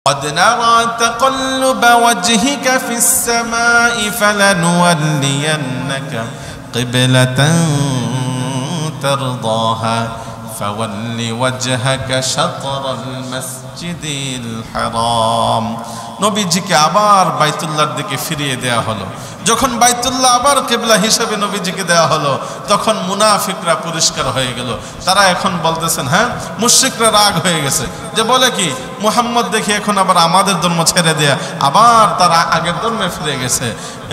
قد نرى تقلب وجهك في السماء فلنولينك قبلة ترضاها فول وجهك شطر المسجد الحرام নবীজিকে আবার বাইতুল্লাহর দিকে ফিরিয়ে দেয়া হলো। যখন বাইতুল্লাহ আবার কিবলা হিসেবে নবীজিকে দেয়া হলো, তখন মুনাফিকরা পরিষ্কার হয়ে গেল। তারা এখন বলতেছেন, হ্যাঁ, মুশরিকরা রাগ হয়ে গেছে, যে বলে কি মুহাম্মদ দেখি এখন আবার আমাদের ধর্ম ছেড়ে দেয়া, আবার তারা আগের ধর্মে ফিরে গেছে।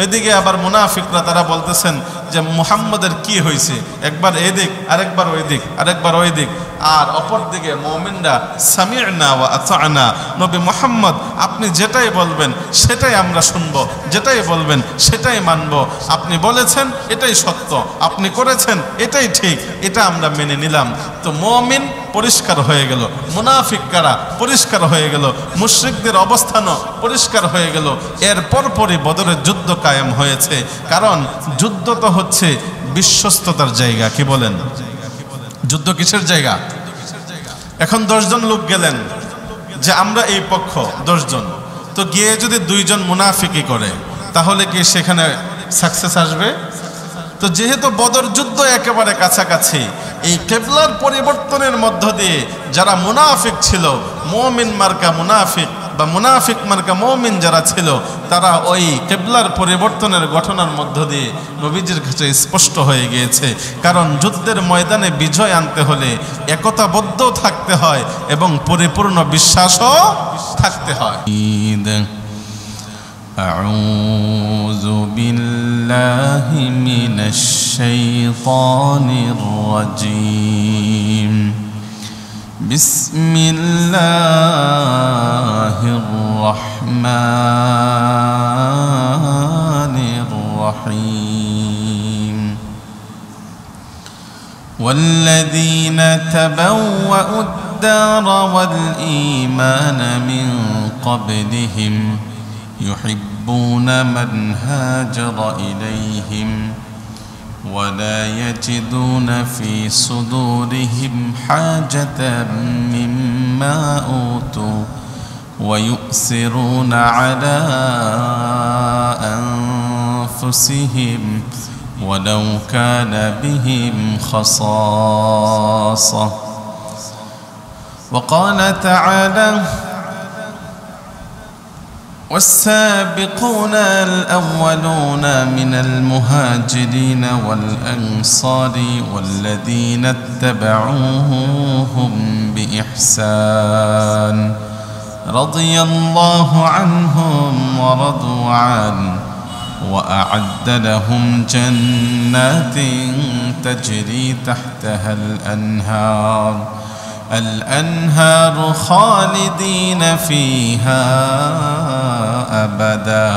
এদিকে আবার মুনাফিকরা তারা বলতেছেন যে মুহাম্মদের কি হয়েছে, একবার এদিক আরেকবার ওই দিক, আরেকবার ওই দিক। আর অপর দিকে মুমিনরা সামি'না ওয়া আতা'না, নবী মুহাম্মদ আপনি যেটাই বলবেন সেটাই আমরা শুনব, যেটাই বলবেন সেটাই মানব, আপনি বলেছেন এটাই সত্য, আপনি করেছেন এটাই ঠিক, এটা আমরা মেনে নিলাম। তো মুমিন পরিষ্কার হয়ে গেল, মুনাফিক কারা পরিষ্কার হয়ে গেল, মুশরিকদের অবস্থানও পরিষ্কার হয়ে গেল। এর পরপরই বদরের যুদ্ধ কায়েম হয়েছে, কারণ যুদ্ধ তো হচ্ছে বিশ্বস্ততার জায়গা। কি বলেন? যুদ্ধ কিসের জায়গা? এখন 10 জন লোক গেলেন যে আমরা এই পক্ষ, 10 জন, তো গিয়ে যদি 2 জন মুনাফিকি করে তাহলে কি সেখানে সাকসেস আসবে? তো যেহেতু বদর যুদ্ধ একেবারে কাছাকাছি, এই কিবলার পরিবর্তনের মধ্য দিয়ে যারা মুনাফিক ছিল, মুমিন মার্কা মুনাফিক বা মুনাফিক মার্কা মুমিন যারা ছিল, তারা ওই কিবলার পরিবর্তনের ঘটনার মধ্য দিয়ে নবীজির কাছে স্পষ্ট হয়ে গিয়েছে। কারণ যুদ্ধের ময়দানে বিজয় আনতে হলে একতাবদ্ধ থাকতে হয় এবং পরিপূর্ণ বিশ্বাসও থাকতে হয়। আউযু বিল্লাহি মিনাশ শাইতানির রাজীম। বিসমিল্লাহির রহমানির রহিম। والذين تبوأوا الدار والإيمان من قبلهم يحبون من هاجر إليهم ولا يجدون في صدورهم حاجة مما أوتوا ويؤثرون على أنفسهم ولو كان بهم خصاصة. وقال تعالى: والسابقون الأولون من المهاجرين والأنصار والذين اتبعوهم بإحسان رضي الله عنهم ورضوا عنه وأعد لهم جنات تجري تحتها الأنهار خالدين فيها أبدا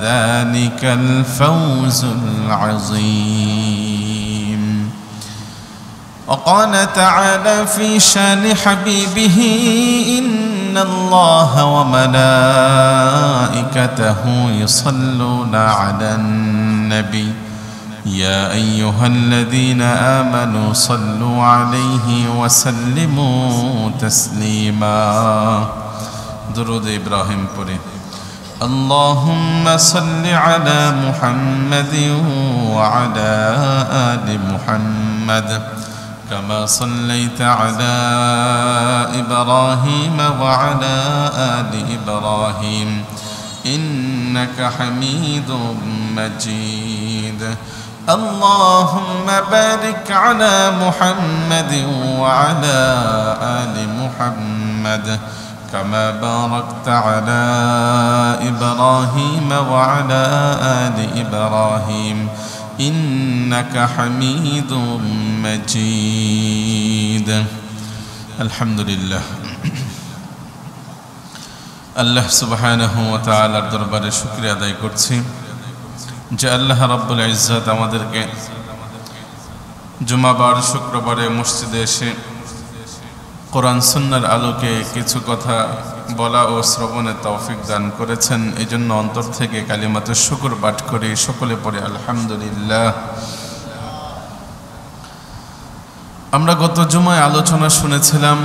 ذلك الفوز العظيم. وقال تعالى في شان حبيبه: إن الله وملائكته يصلون على النبي يا أيها الذين آمنوا صلوا عليه وسلموا تسليما. درود إبراهيم پڑھیں. اللهم صل على محمد وعلى آل محمد كما صليت على إبراهيم وعلى آل إبراهيم إنك حميد مجيد. اللهم بارك على محمد وعلى آل محمد كما باركت على إبراهيم وعلى آل إبراهيم إنك حميد مجيد. الحمد لله. আল্লাহ সুবহানাহু ওয়া তাআলার দরবারে শুকরিয়া আদায় করছি যে আল্লাহ রাব্বুল ইজ্জত আমাদেরকে জুমাবার শুক্রবারে মসজিদে এসে কোরআন সুন্নাহর আলোকে কিছু কথা বলা ও শ্রবণের তৌফিক দান করেছেন। এজন্য অন্তর থেকে কালিমাতুশ শুকর পাঠ করি। সকলে পড়ে আলহামদুলিল্লাহ। আমরা গত জুমায় আলোচনা শুনেছিলাম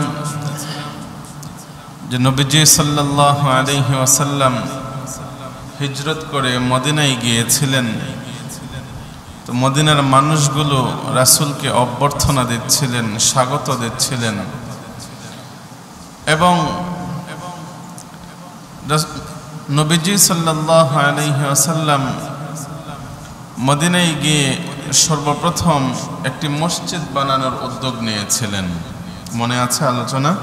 যে নবীজি সাল্লাল্লাহু আলাইহি ওয়াসাল্লাম হিজরত করে মদিনায় গিয়েছিলেন। তো মদিনার মানুষগুলো রাসূলকে অভ্যর্থনা দিচ্ছিলেন, স্বাগত দিচ্ছিলেন এবং নবীজি সাল্লাল্লাহু আলাইহি ওয়াসাল্লাম মদিনায় গিয়ে সর্বপ্রথম একটি মসজিদ বানানোর উদ্যোগ নিয়েছিলেন। মনে আছে আলোচনা?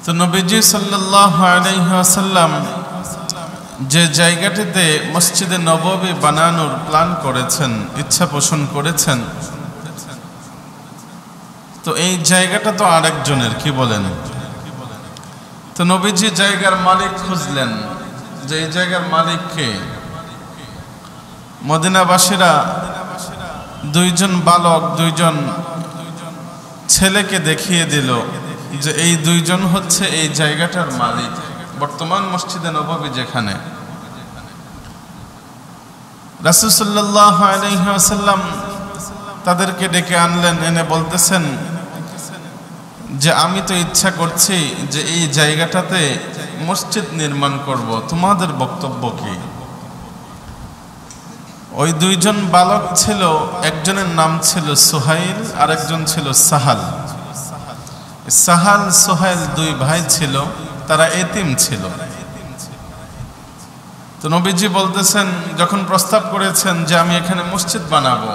তো নবীজি সাল্লাল্লাহু আলাইহি ওয়াসাল্লাম যে জায়গাটিতে মসজিদে নববী বানানোর প্ল্যান করেছেন, ইচ্ছা পোষণ করেছেন, তো এই জায়গাটা তো আরেকজনের, কি বলেন? তো নবীজি জায়গার মালিক খুঁজলেন যে এই জায়গার মালিক কে। মদিনাবাসীরা দুইজন বালক, দুইজন ছেলেকে দেখিয়ে দিল যে এই দুইজন হচ্ছে এই জায়গাটার মালিক, বর্তমান মসজিদে নববী যেখানে। রাসূল সাল্লাল্লাহু আলাইহি ওয়াসাল্লাম তাদেরকে ডেকে আনলেন, এনে বলতেছেন যে আমি তো ইচ্ছা করছি যে এই জায়গাটাতে মসজিদ নির্মাণ করব, তোমাদের বক্তব্য কি? ওই দুইজন বালক ছিল, একজনের নাম ছিল সুহাইল আর একজন ছিল সাহাল। সাহাল সুহাইল দুই ভাই ছিল, তারা এতিম ছিল। তো নবীজি বলতেছেন, যখন প্রস্তাব করেছেন যে আমি এখানে মসজিদ বানাবো,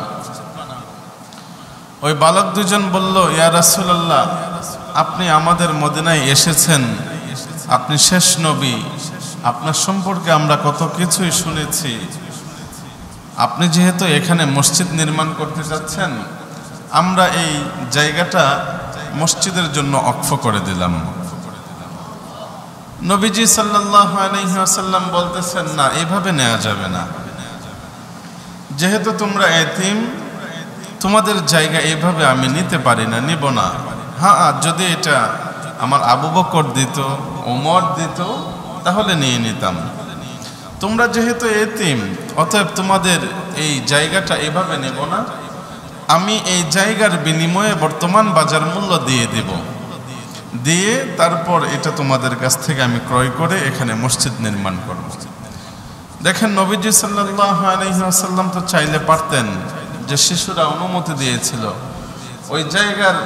ওই বালক দুজন বলল, ইয়া রাসূলুল্লাহ, আপনি আমাদের মদিনায় এসেছেন, আপনি শেষ নবী, আপনার সম্পর্কে আমরা কত কিছুই শুনেছি। আপনি যেহেতু এখানে মসজিদ নির্মাণ করতে যাচ্ছেন, আমরা এই জায়গাটা মসজিদের জন্য অক্ষ করে দিলাম। নবীজি সাল্লাল্লাহু আলাইহি ওয়াসাল্লাম বলতেছেন, না, এইভাবে নেওয়া যাবে না। যেহেতু তোমরা এতিম, তোমাদের জায়গা এইভাবে আমি নিতে পারি না, নিব না। হ্যাঁ, যদি এটা আমার আবু বকর দিত, ওমর দিত, তাহলে নিয়ে নিতাম। তোমরা যেহেতু এতিম, অতএব তোমাদের এই জায়গাটা এভাবে নেব না। আমি এই জায়গার বিনিময়ে বর্তমান বাজার মূল্য দিয়ে দেব, দিয়ে তারপর এটা তোমাদের কাছ থেকে আমি ক্রয় করে এখানে মসজিদ নির্মাণ করব। দেখেন, নবীজি সাল্লাল্লাহু আলাইহি ওয়াসাল্লাম তো চাইলে পারতেন, যে শিশুরা অনুমতি দিয়েছিল, ওই জায়গার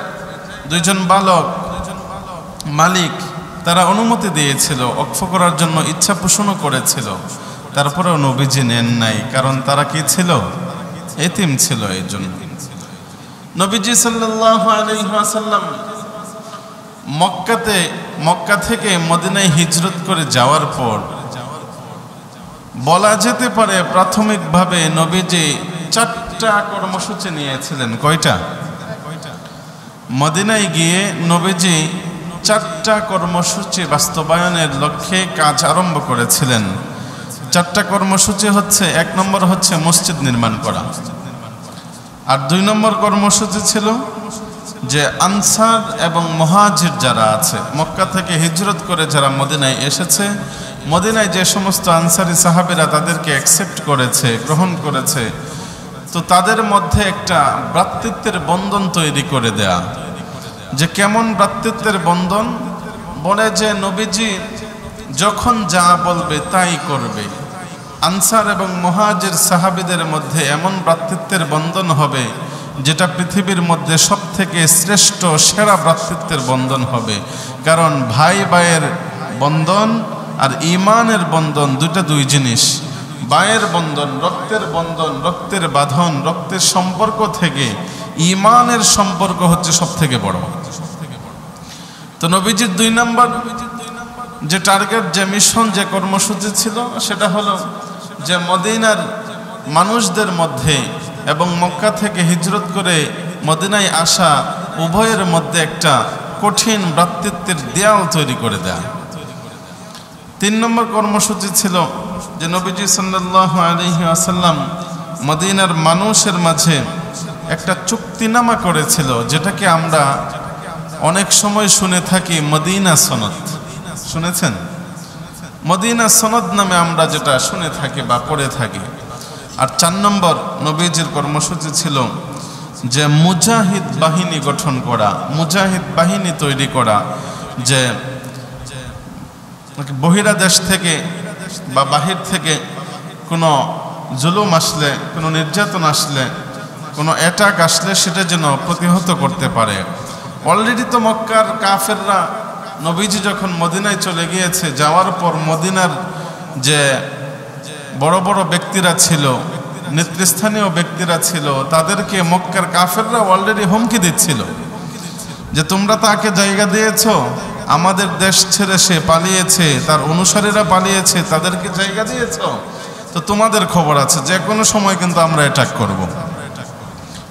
দুইজন বালক মালিক, তারা অনুমতি দিয়েছিল, অক্ষ করার জন্য ইচ্ছা পোষণও করেছিল। তারপরেও নবীজি নেন নাই, কারণ তারা কি ছিল? এতিম ছিল। এই জন্য নবীজি সাল্লাল্লাহু আলাইহি ওয়াসাল্লাম মক্কা থেকে মদিনায় হিজরত করে যাওয়ার পর বলা যেতে পারে প্রাথমিকভাবে নবীজি 4টা কর্মসূচি নিয়েছিলেন। কয়টা? মদিনায় গিয়ে নবীজি 4টা কর্মসূচি বাস্তবায়নের লক্ষ্যে কাজ আরম্ভ করেছিলেন। 4টা কর্মসূচি হচ্ছে, 1 নম্বর হচ্ছে মসজিদ নির্মাণ করা, আর 2 নম্বর কর্মসূচি ছিল যে আনসার এবং মুহাজির যারা আছে, মক্কা থেকে হিজরত করে যারা মদিনায় এসেছে, মদিনায় যে সমস্ত আনসারি সাহাবীরা তাদেরকে অ্যাকসেপ্ট করেছে, গ্রহণ করেছে, তো তাদের মধ্যে একটা ভ্রাতৃত্বের বন্ধন তৈরি করে দেয়া। যে কেমন ভ্রাতৃত্বের বন্ধন? বলে যে নবীজি যখন যা বলবে তাই করবে। আনসার এবং মুহাজির সাহাবীদের মধ্যে এমন ভ্রাতৃত্বের বন্ধন হবে যেটা পৃথিবীর মধ্যে সবথেকে শ্রেষ্ঠ, সেরা ভ্রাতৃত্বের বন্ধন হবে। কারণ ভাই ভাইয়ের বন্ধন আর ঈমানের বন্ধন দুইটা দুই জিনিস। ভাইয়ের বন্ধন, রক্তের বন্ধন, রক্তের বাঁধন, রক্তের সম্পর্ক থেকে ঈমানের সম্পর্ক হচ্ছে সবথেকে বড়। তো নবীজির 2 নম্বর যে টার্গেট, যে মিশন, যে কর্মসূচি ছিল, সেটা হলো যে মদিনার মানুষদের মধ্যে এবং মক্কা থেকে হিজরত করে মদিনায় আসা উভয়ের মধ্যে একটা কঠিন ভ্রাতৃত্বের দেয়াল তৈরি করে দেয়া। 3 নম্বর কর্মসূচি ছিল যে নবীজি সাল্লাল্লাহু আলাইহি ওয়াসাল্লাম মদিনার মানুষের মাঝে একটা চুক্তিনামা করেছিল, যেটাকে আমরা অনেক সময় শুনে থাকি মদিনা সনদ। শুনেছেন? মদিনা সনদ নামে আমরা যেটা শুনে থাকি বা পড়ে থাকি। আর 4 নম্বর নবীজির কর্মসূচি ছিল যে মুজাহিদ বাহিনী গঠন করা, মুজাহিদ বাহিনী তৈরি করা, যে বহিরা দেশ থেকে বা বাহির থেকে কোনো জুলুম আসলে, কোনো নির্যাতন আসলে, কোনো অ্যাটাক আসলে সেটা যেন প্রতিহত করতে পারে। অলরেডি তো মক্কার কাফেররা নবীজি যখন মদিনায় চলে গিয়েছে, যাওয়ার পর মদিনার যে বড় বড় ব্যক্তিরা ছিল, নেতৃস্থানীয় ব্যক্তিরা ছিল, তাদেরকে মক্কার কাফেররা অলরেডি হুমকি দিচ্ছিল যে তোমরা তাকে জায়গা দিয়েছ, আমাদের দেশ ছেড়ে সে পালিয়েছে, তার অনুসারীরা পালিয়েছে, তাদেরকে জায়গা দিয়েছ, তো তোমাদের খবর আছে, যে কোনো সময় কিন্তু আমরা অ্যাটাক করব।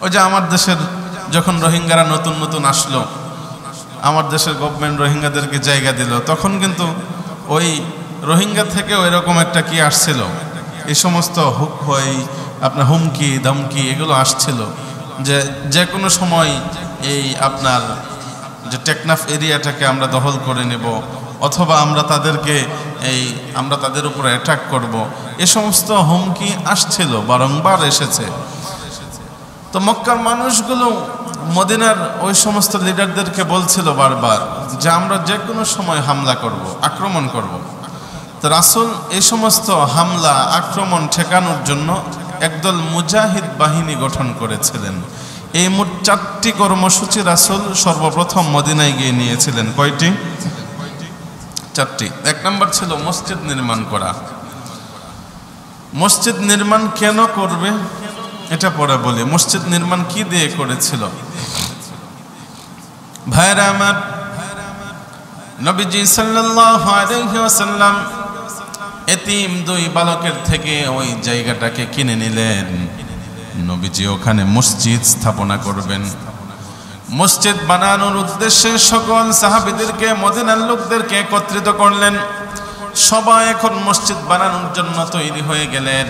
ওই যে আমার দেশের যখন রোহিঙ্গারা নতুন নতুন আসলো, আমার দেশের গভর্নমেন্ট রোহিঙ্গাদেরকে জায়গা দিল, তখন কিন্তু ওই রোহিঙ্গা থেকেও এরকম একটা কি আসছিল, এই সমস্ত আপনার হুমকি ধমকি এগুলো আসছিল যে যে কোনো সময় এই আপনার যে টেকনাফ এরিয়াটাকে আমরা দখল করে নেব, অথবা আমরা তাদের উপরে অ্যাটাক করব, এ সমস্ত হুমকি আসছিল, বারংবার এসেছে। তো মক্কার মানুষগুলো মদিনার ওই সমস্ত লিডারদেরকে বলছিল বারবার যে আমরা যে কোনো সময় হামলা করব, আক্রমণ করব। তো রাসূল এই সমস্ত হামলা আক্রমণ ঠেকানোর জন্য একদল মুজাহিদ বাহিনী গঠন করেছিলেন। এই মোট 4টি কর্মসূচি রাসূল সর্বপ্রথম মদিনায় গিয়ে নিয়েছিলেন। কয়টি? 4টি। 1 নম্বর ছিল মসজিদ নির্মাণ করা। মসজিদ নির্মাণ কেন করবে এটা পরে বলি। মসজিদ নির্মাণ কি দিয়ে করেছিল? ভাইরা আমার, নবীজি সাল্লাল্লাহু আলাইহি ওয়াসাল্লাম এতিম 2 বালকের থেকে ওই জায়গাটাকে কিনে নিলেন। নবীজি ওখানে মসজিদ স্থাপনা করবেন। মসজিদ বানানোর উদ্দেশ্যে সকল সাহাবীদেরকে, মদিনার লোকদেরকে একত্রিত করলেন। সবাই এখন মসজিদ বানানোর জন্য তৈরি হয়ে গেলেন।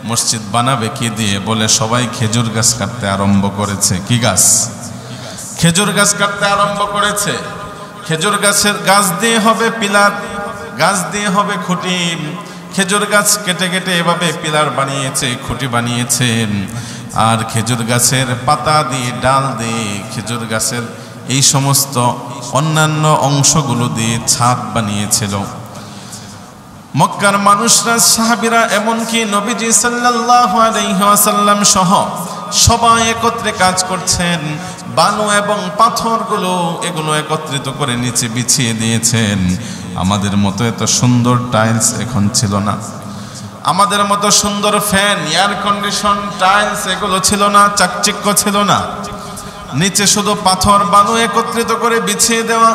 মসজিদ বানাবে কি দিয়ে? বলে সবাই খেজুর গাছ কাটতে আরম্ভ করেছে। কি গাছ? খেজুর গাছ কাটতে আরম্ভ করেছে। খেজুর গাছের গাছ দিয়ে হবে পিলার, গাছ দিয়ে হবে খুঁটি। খেজুর গাছ কেটে কেটে এভাবে পিলার বানিয়েছে, খুঁটি বানিয়েছে। আর খেজুর গাছের পাতা দিয়ে, ডাল দিয়ে, খেজুর গাছের এই সমস্ত অন্যান্য অংশগুলো দিয়ে ছাদ বানিয়েছিল। মক্কার মানুষরা, সাহাবীরা, এমনকি নবীজি সাল্লাল্লাহু আলাইহি ওয়াসাল্লাম সহ সবাই একত্রে কাজ করছেন। বালু এবং পাথরগুলো এগুলো একত্রিত করে নিচে বিছিয়ে দিয়েছেন। আমাদের মতো এত সুন্দর টাইলস এখন ছিল না, আমাদের মতো সুন্দর ফ্যান, এয়ার কন্ডিশন, টাইলস এগুলো ছিল না, চাকচিক্য ছিল না। নিচে শুধু পাথর বালু একত্রিত করে বিছিয়ে দেওয়া।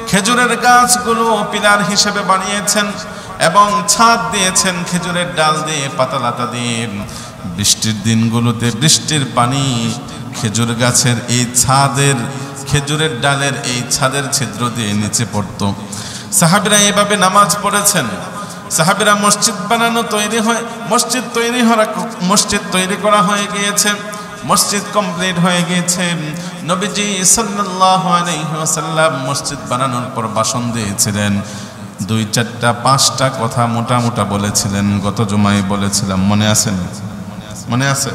খেজুরের গাছগুলো পিলার হিসেবে বানিয়েছেন এবং ছাদ দিয়েছেন খেজুরের ডাল দিয়ে, পাতালাতা দিয়ে। বৃষ্টির দিনগুলোতে বৃষ্টির পানি খেজুর গাছের এই ছাদের, খেজুরের ডালের এই ছাদের ছিদ্র দিয়ে নিচে পড়তো। সাহাবীরা এইভাবে নামাজ পড়েছেন। সাহাবীরা মসজিদ বানানো তৈরি হয়, মসজিদ তৈরি করা হয়ে গিয়েছে, মসজিদ কমপ্লিট হয়ে গিয়েছে। নবীজি সাল্লাল্লাহু আলাইহি ওয়াসাল্লাম মসজিদ বানানোর পর ভাষণ দিয়েছিলেন। 2, 4, 5টা কথা মোটা বলেছিলেন। গত জুমায় বলেছিলাম, মনে আছে? মনে আছে?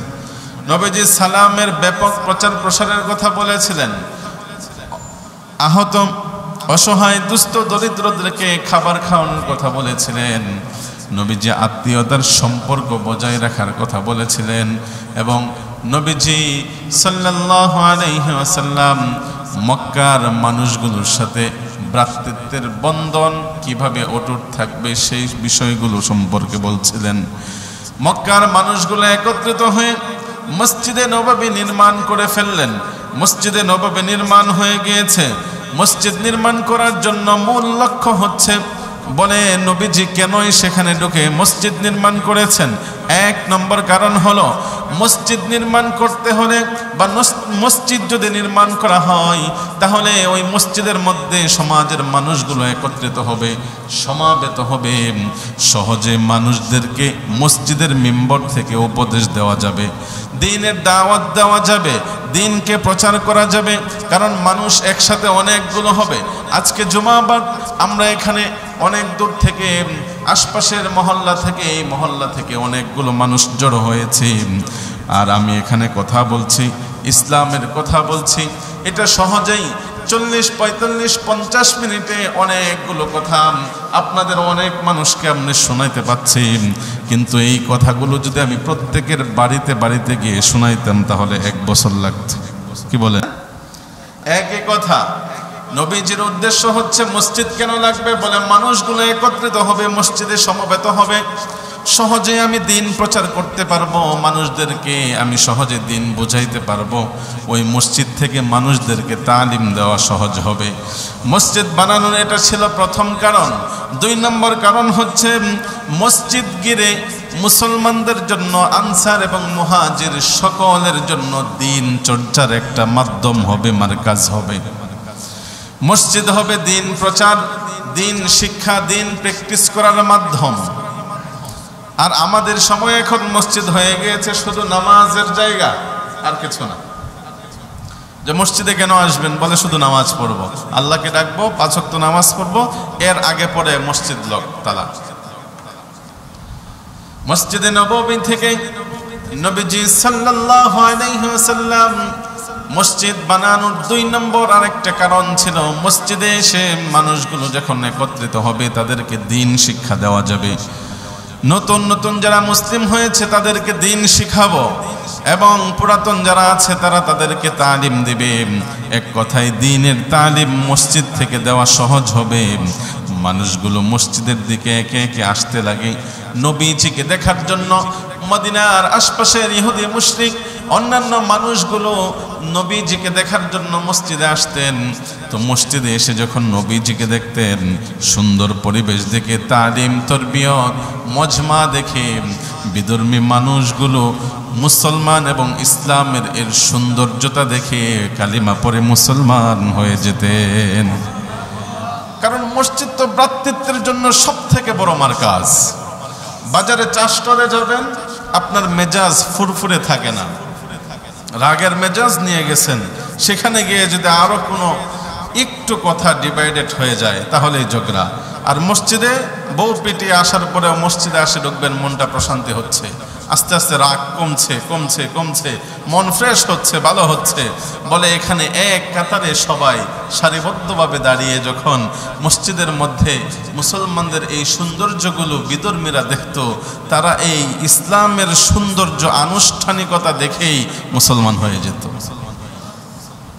নবীজি সালামের ব্যাপক প্রচার প্রসারের কথা বলেছিলেন। আহত, অসহায়, দুস্থ, দরিদ্রদেরকে খাবার খাওয়ানোর কথা বলেছিলেন। নবীজি আত্মীয়তার সম্পর্ক বজায় রাখার কথা বলেছিলেন। এবং নবীজি সাল্লাল্লাহু আলাইহি ওয়াসাল্লাম মক্কার মানুষগুলোর সাথে ভ্রাতৃত্বের বন্ধন কিভাবে অটুট থাকবে সেই বিষয়গুলো সম্পর্কে বলছিলেন। মক্কার মানুষগুলো একত্রিত হয়ে মসজিদে নববী নির্মাণ করে ফেললেন। মসজিদে নববী নির্মাণ হয়ে গিয়েছে। মসজিদ নির্মাণ করার জন্য মূল লক্ষ্য হচ্ছে, বলে নবীজি কেনই সেখানে ঢুকে মসজিদ নির্মাণ করেছেন? 1 নম্বর কারণ হলো, মসজিদ নির্মাণ করতে হলে বা মসজিদ যদি নির্মাণ করা হয় তাহলে ওই মসজিদের মধ্যে সমাজের মানুষগুলো একত্রিত হবে, সমাবেত হবে। সহজে মানুষদেরকে মসজিদের মিম্বর থেকে উপদেশ দেওয়া যাবে, দ্বীনের দাওয়াত দেওয়া যাবে, দ্বীনকে প্রচার করা যাবে। কারণ মানুষ একসাথে অনেকগুলো হবে। আজকে জুমাবার আমরা এখানে অনেক দূর থেকে, আশপাশের মহল্লা থেকে, এই মহল্লা থেকে অনেকগুলো মানুষ জড়ো হয়েছে। আর আমি এখানে কথা বলছি, ইসলামের কথা বলছি। এটা সহজেই 40, 45, 50 মিনিটে অনেকগুলো কথা আপনাদের অনেক মানুষকে আমি শোনাইতে পাচ্ছি, কিন্তু এই কথাগুলো যদি আমি প্রত্যেকের বাড়িতে বাড়িতে গিয়ে শোনাইতাম তাহলে 1 বছর লাগতো। কি বলেন? একই কথা। নবীজির উদ্দেশ্য হচ্ছে মসজিদ কেন লাগবে? বলে মানুষগুলো একত্রিত হবে, মসজিদে সমবেত হবে, সহজে আমি দিন প্রচার করতে পারবো, মানুষদেরকে আমি সহজে দিন বোঝাইতে পারবো। ওই মসজিদ থেকে মানুষদেরকে তালিম দেওয়া সহজ হবে। মসজিদ বানানোর এটা ছিল প্রথম কারণ। 2 নম্বর কারণ হচ্ছে মসজিদ গিরে মুসলমানদের জন্য, আনসার এবং মুহাজির সকলের জন্য দিন চর্চার একটা মাধ্যম হবে, মারকাজ হবে। মসজিদ হবে দিন প্রচার, দিন শিক্ষা, দিন প্র্যাকটিস করার মাধ্যম। আর আমাদের সময় এখন মসজিদ হয়ে গিয়েছে শুধু নামাজের জায়গা, আর কিছু না। যে মসজিদে কেন আসবেন? বলে শুধু নামাজ পড়বো, আল্লাহকে ডাকবো, 5 ওয়াক্ত নামাজ পড়বো, এর আগে পরে মসজিদ লক তালা। মসজিদে নববী থেকে নবীজি সাল্লাল্লাহু আলাইহি ওয়াসাল্লাম মসজিদ বানানোর 2 নম্বর আরেকটা কারণ ছিল, মসজিদে এসে মানুষগুলো যখন একত্রিত হবে তাদেরকে দিন শিক্ষা দেওয়া যাবে। নতুন নতুন যারা মুসলিম হয়েছে তাদেরকে দিন শিখাবো, এবং পুরাতন যারা আছে তারা তাদেরকে তালিম দিবে। এক কথায় দিনের তালিম মসজিদ থেকে দেওয়া সহজ হবে। মানুষগুলো মসজিদের দিকে একে একে আসতে লাগে নবীজিকে দেখার জন্য। মদিনার আশপাশের ইহুদি মুশরিক অন্যান্য মানুষগুলো নবীজিকে দেখার জন্য মসজিদে আসতেন। তো মসজিদে এসে যখন নবীজিকে দেখতেন, সুন্দর পরিবেশ দেখে, তালিম, তরবিয়ত, মজমা দেখে বিধর্মী মানুষগুলো মুসলমান এবং ইসলামের এর সৌন্দর্যতা দেখে কালিমা পড়ে মুসলমান হয়ে যেতেন। কারণ মসজিদ তো ভ্রাতৃত্বের জন্য সব থেকে বড় মারকাজ। বাজারে চাষ করে যাবেন, আপনার মেজাজ ফুরফুরে থাকে না, রাগের মেজাজ নিয়ে গেছেন, সেখানে গিয়ে যদি আরো কোনো একটু কথা ডিভাইডেড হয়ে যায় তাহলেই ঝগড়া। আর মসজিদে বউ পিটিয়ে আসার পরেও মসজিদে আসে ঢুকবেন, মনটা প্রশান্তি হচ্ছে, আস্তে আস্তে রাগ কমছে কমছে কমছে, মন ফ্রেশ হচ্ছে, ভালো হচ্ছে। বলে এখানে এক কাতারে সবাই সারিবদ্ধভাবে দাঁড়িয়ে যখন মসজিদের মধ্যে মুসলমানদের এই সৌন্দর্যগুলো বিধর্মীরা দেখত, তারা এই ইসলামের সৌন্দর্য, আনুষ্ঠানিকতা দেখেই মুসলমান হয়ে যেত।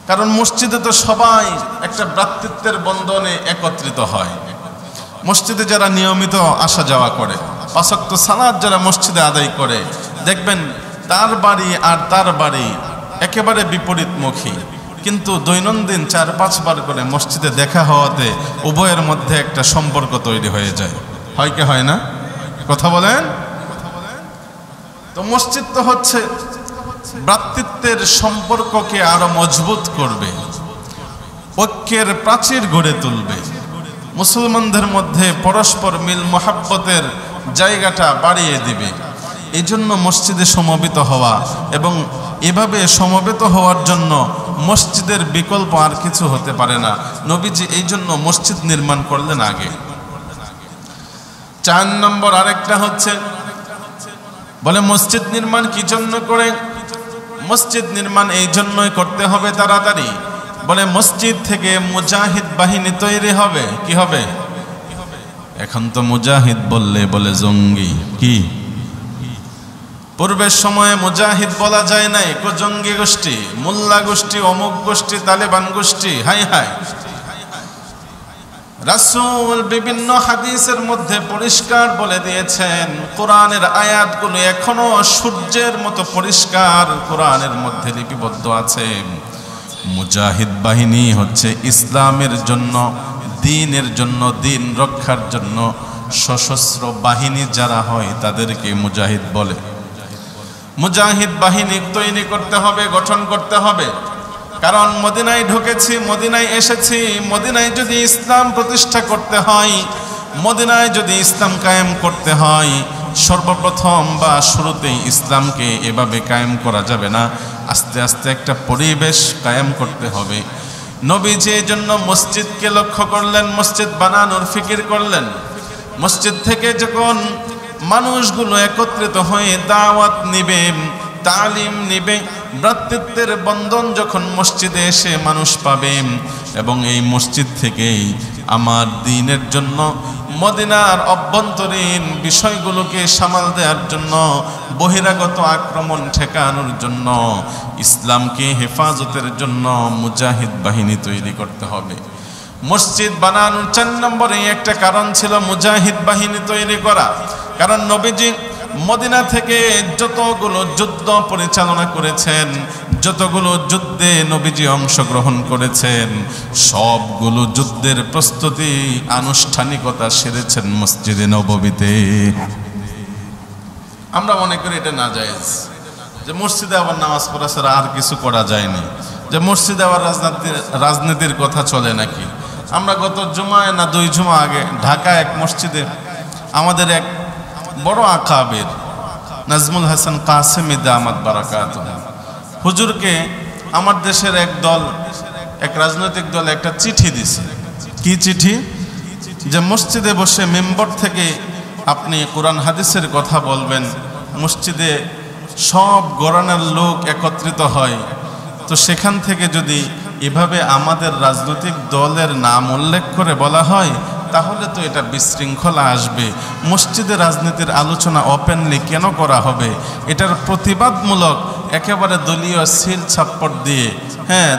কারণ মসজিদে তো সবাই একটা ভ্রাতৃত্বের বন্ধনে একত্রিত হয়। মসজিদে যারা নিয়মিত আসা যাওয়া করে, 5 ওয়াক্ত সালাত যারা মসজিদে আদায় করে, দেখবেন তার বাড়ি আর তার বাড়ি একেবারে বিপরীতমুখী, কিন্তু দৈনন্দিন 4-5 বার করে মসজিদে দেখা হওয়াতে উভয়ের মধ্যে একটা সম্পর্ক তৈরি হয়ে যায়। হয় কি হয় না? কথা বলেন। তো মসজিদ তো হচ্ছে ভ্রাতৃত্বের সম্পর্ককে আরো মজবুত করবে, ঐক্যের প্রাচীর গড়ে তুলবে, মুসলমানদের মধ্যে পরস্পর মিল মোহাব্বতের জায়গাটা বাড়িয়ে দিবে। এই জন্য মসজিদে সমবেত হওয়া, এবং এভাবে সমবেত হওয়ার জন্য মসজিদের বিকল্প আর কিছু হতে পারে না। নবীজি এই জন্য মসজিদ নির্মাণ করলেন আগে। 4 নম্বর আরেকটা হচ্ছে, বলে মসজিদ নির্মাণ কি জন্য করে? মসজিদ নির্মাণ এই জন্যই করতে হবে তাড়াতাড়ি। বলে মসজিদ থেকে মুজাহিদ বাহিনী তৈরি হবে। কি হবে? এখন তো মুজাহিদ বললে বলে জঙ্গি। কি? পূর্বের সময়ে মুজাহিদ বলা যায় নাই, জঙ্গি গোষ্ঠী, মোল্লা গোষ্ঠী, অমুক গোষ্ঠী, তালেবান গোষ্ঠী। High high. রাসূল বিভিন্ন হাদিসের মধ্যে পরিষ্কার বলে দিয়েছেন, কোরআনের আয়াতগুলো এখনো সূর্যের মতো পরিষ্কার কোরআনের মধ্যে লিপিবদ্ধ আছে। মুজাহিদ বাহিনী হচ্ছে ইসলামের জন্য, দ্বীনের জন্য, দ্বীন রক্ষার জন্য সশস্ত্র বাহিনী যারা হয় তাদেরকে মুজাহিদ বলে। মুজাহিদ বাহিনী তৈরি করতে হবে, গঠন করতে হবে। কারণ মদিনায় ঢুকেছি, মদিনায় এসেছি, মদিনায় যদি ইসলাম প্রতিষ্ঠা করতে হয়, মদিনায় যদি ইসলাম কায়েম করতে হয়, সর্বপ্রথম বা শুরুতেই ইসলামকে এভাবে কায়েম করা যাবে না, আস্তে আস্তে একটা পরিবেশ কায়েম করতে হবে। নবীজি এই জন্য মসজিদকে লক্ষ্য করলেন, মসজিদ বানানোর ফিকির করলেন। মসজিদ থেকে যখন মানুষগুলো একত্রিত হয়ে দাওয়াত নিবে, তালিম নিবে, ভ্রাতৃত্বের বন্ধন যখন মসজিদে এসে মানুষ পাবে, এবং এই মসজিদ থেকেই আমার দ্বীনের জন্য মদিনার অভ্যন্তরীণ বিষয়গুলোকে সামাল দেওয়ার জন্য, বহিরাগত আক্রমণ ঠেকানোর জন্য, ইসলামকে হেফাজতের জন্য মুজাহিদ বাহিনী তৈরি করতে হবে। মসজিদ বানানোর 4 নম্বরে একটা কারণ ছিল মুজাহিদ বাহিনী তৈরি করা। কারণ নবীজি মদিনা থেকে যতগুলো যুদ্ধ পরিচালনা করেছেন, যতগুলো যুদ্ধে নবীজি অংশগ্রহণ করেছেন, সবগুলো যুদ্ধের প্রস্তুতি আনুষ্ঠানিকতা সেরেছেন মসজিদে নববীতে। আমরা মনে করি এটা নাজায়েজ, যে মসজিদে আবার নামাজ পড়া ছাড়া আর কিছু করা যায়নি, যে মসজিদে আবার রাজনীতির কথা চলে নাকি। আমরা গত জুমায় না 2 জুমা আগে ঢাকা এক মসজিদে আমাদের এক বড় আকাবের নাজমুল হাসান কাসেমি দামাত বারাকাতুহু হুজুরকে আমার দেশের এক রাজনৈতিক দল একটা চিঠি দিছে। কি চিঠি? যে মসজিদে বসে মেম্বার থেকে আপনি কোরআন হাদিসের কথা বলবেন, মসজিদে সব ঘরানার লোক একত্রিত হয়, তো সেখান থেকে যদি এভাবে আমাদের রাজনৈতিক দলের নাম উল্লেখ করে বলা হয়, তাহলে তো এটা বিশৃঙ্খলা আসবে। মসজিদে রাজনীতির আলোচনা ওপেনলি কেন করা হবে? এটার প্রতিবাদমূলক একেবারে দলীয় সিল ছাপ্পড় দিয়ে,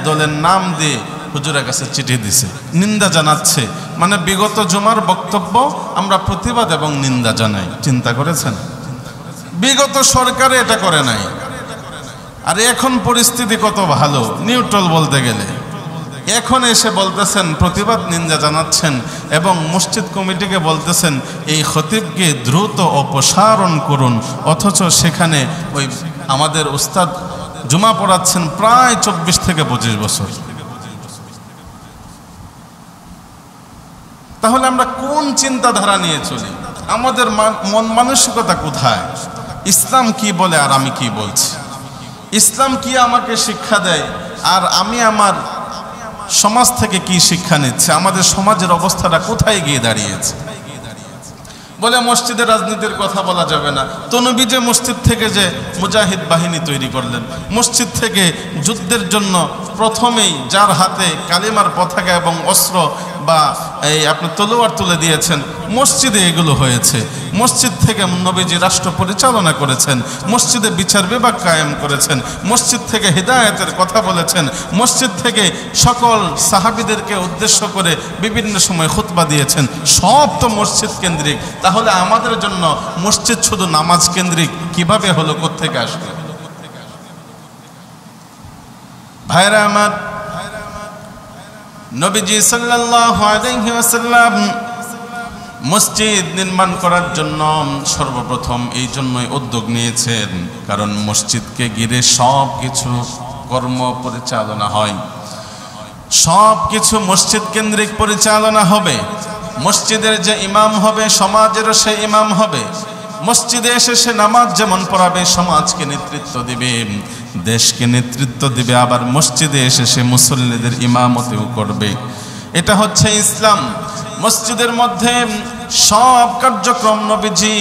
দলের নাম দিয়ে হুজুরের কাছে চিঠি দিছে, নিন্দা জানাচ্ছে। মানে বিগত জুমার বক্তব্য আমরা প্রতিবাদ এবং নিন্দা জানাই। চিন্তা করেছেন? বিগত সরকারে এটা করে নাই। আর এখন পরিস্থিতি কত ভালো, নিউট্রাল বলতে গেলে। এখন এসে বলতেছেন, প্রতিবাদ নিন্দা জানাচ্ছেন, এবং মসজিদ কমিটিকে বলতেছেন এই খতিবকে দ্রুত অপসারণ করুন, অথচ সেখানে ওই আমাদের উস্তাদ জুমা পড়াচ্ছেন প্রায় 24 থেকে 25 বছর। তাহলে আমরা কোন চিন্তাধারা নিয়ে চলি? আমাদের মন মানসিকতা কোথায়? ইসলাম কি বলে আর আমি কি বলছি? ইসলাম কি আমাকে শিক্ষা দেয় আর আমি আমার সমাজ থেকে কি শিক্ষা নিচ্ছে? আমাদের সমাজের অবস্থাটা কোথায় গিয়ে দাঁড়িয়েছে? বলে মসজিদের রাজনীতির কথা বলা যাবে না। তো নবী যে মসজিদ থেকে যে মুজাহিদ বাহিনী তৈরি করলেন, মসজিদ থেকে যুদ্ধের জন্য প্রথমেই যার হাতে কালিমার পতাকা এবং অস্ত্র বা আপনি তলোয়ার তুলে দিয়েছেন, মসজিদে এগুলো হয়েছে। মসজিদ থেকে নবীজি রাষ্ট্র পরিচালনা করেছেন, মসজিদে বিচার বিভাগ কায়েম করেছেন, মসজিদ থেকে হিদায়াতের কথা বলেছেন, মসজিদ থেকে সকল সাহাবীদেরকে উদ্দেশ্য করে বিভিন্ন সময় খুতবা দিয়েছেন। সব তো মসজিদ কেন্দ্রিক। তাহলে আমাদের জন্য মসজিদ শুধু নামাজ কেন্দ্রিক কিভাবে হলো? কোত্থেকে আসবে? ভাইরা আমার, নবীজি সাল্লাল্লাহু আলাইহি ওয়াসাল্লাম মসজিদ নির্মাণ করার জন্য সর্বপ্রথম এই জন্যই উদ্যোগ নিয়েছেন, কারণ মসজিদকে ঘিরে সব কিছু কর্ম পরিচালনা হয়, সব কিছু মসজিদ কেন্দ্রিক পরিচালনা হবে। মসজিদের যে ইমাম হবে, সমাজেরও সে ইমাম হবে। মসজিদে এসে সে নামাজ যেমন পড়াবে, সমাজকে নেতৃত্ব দিবে, দেশকে নেতৃত্ব দিবে, আবার মসজিদে এসে সে মুসল্লিদের ইমামতেও করবে। এটা হচ্ছে ইসলাম। মসজিদের মধ্যে সব কার্যক্রম নবীজি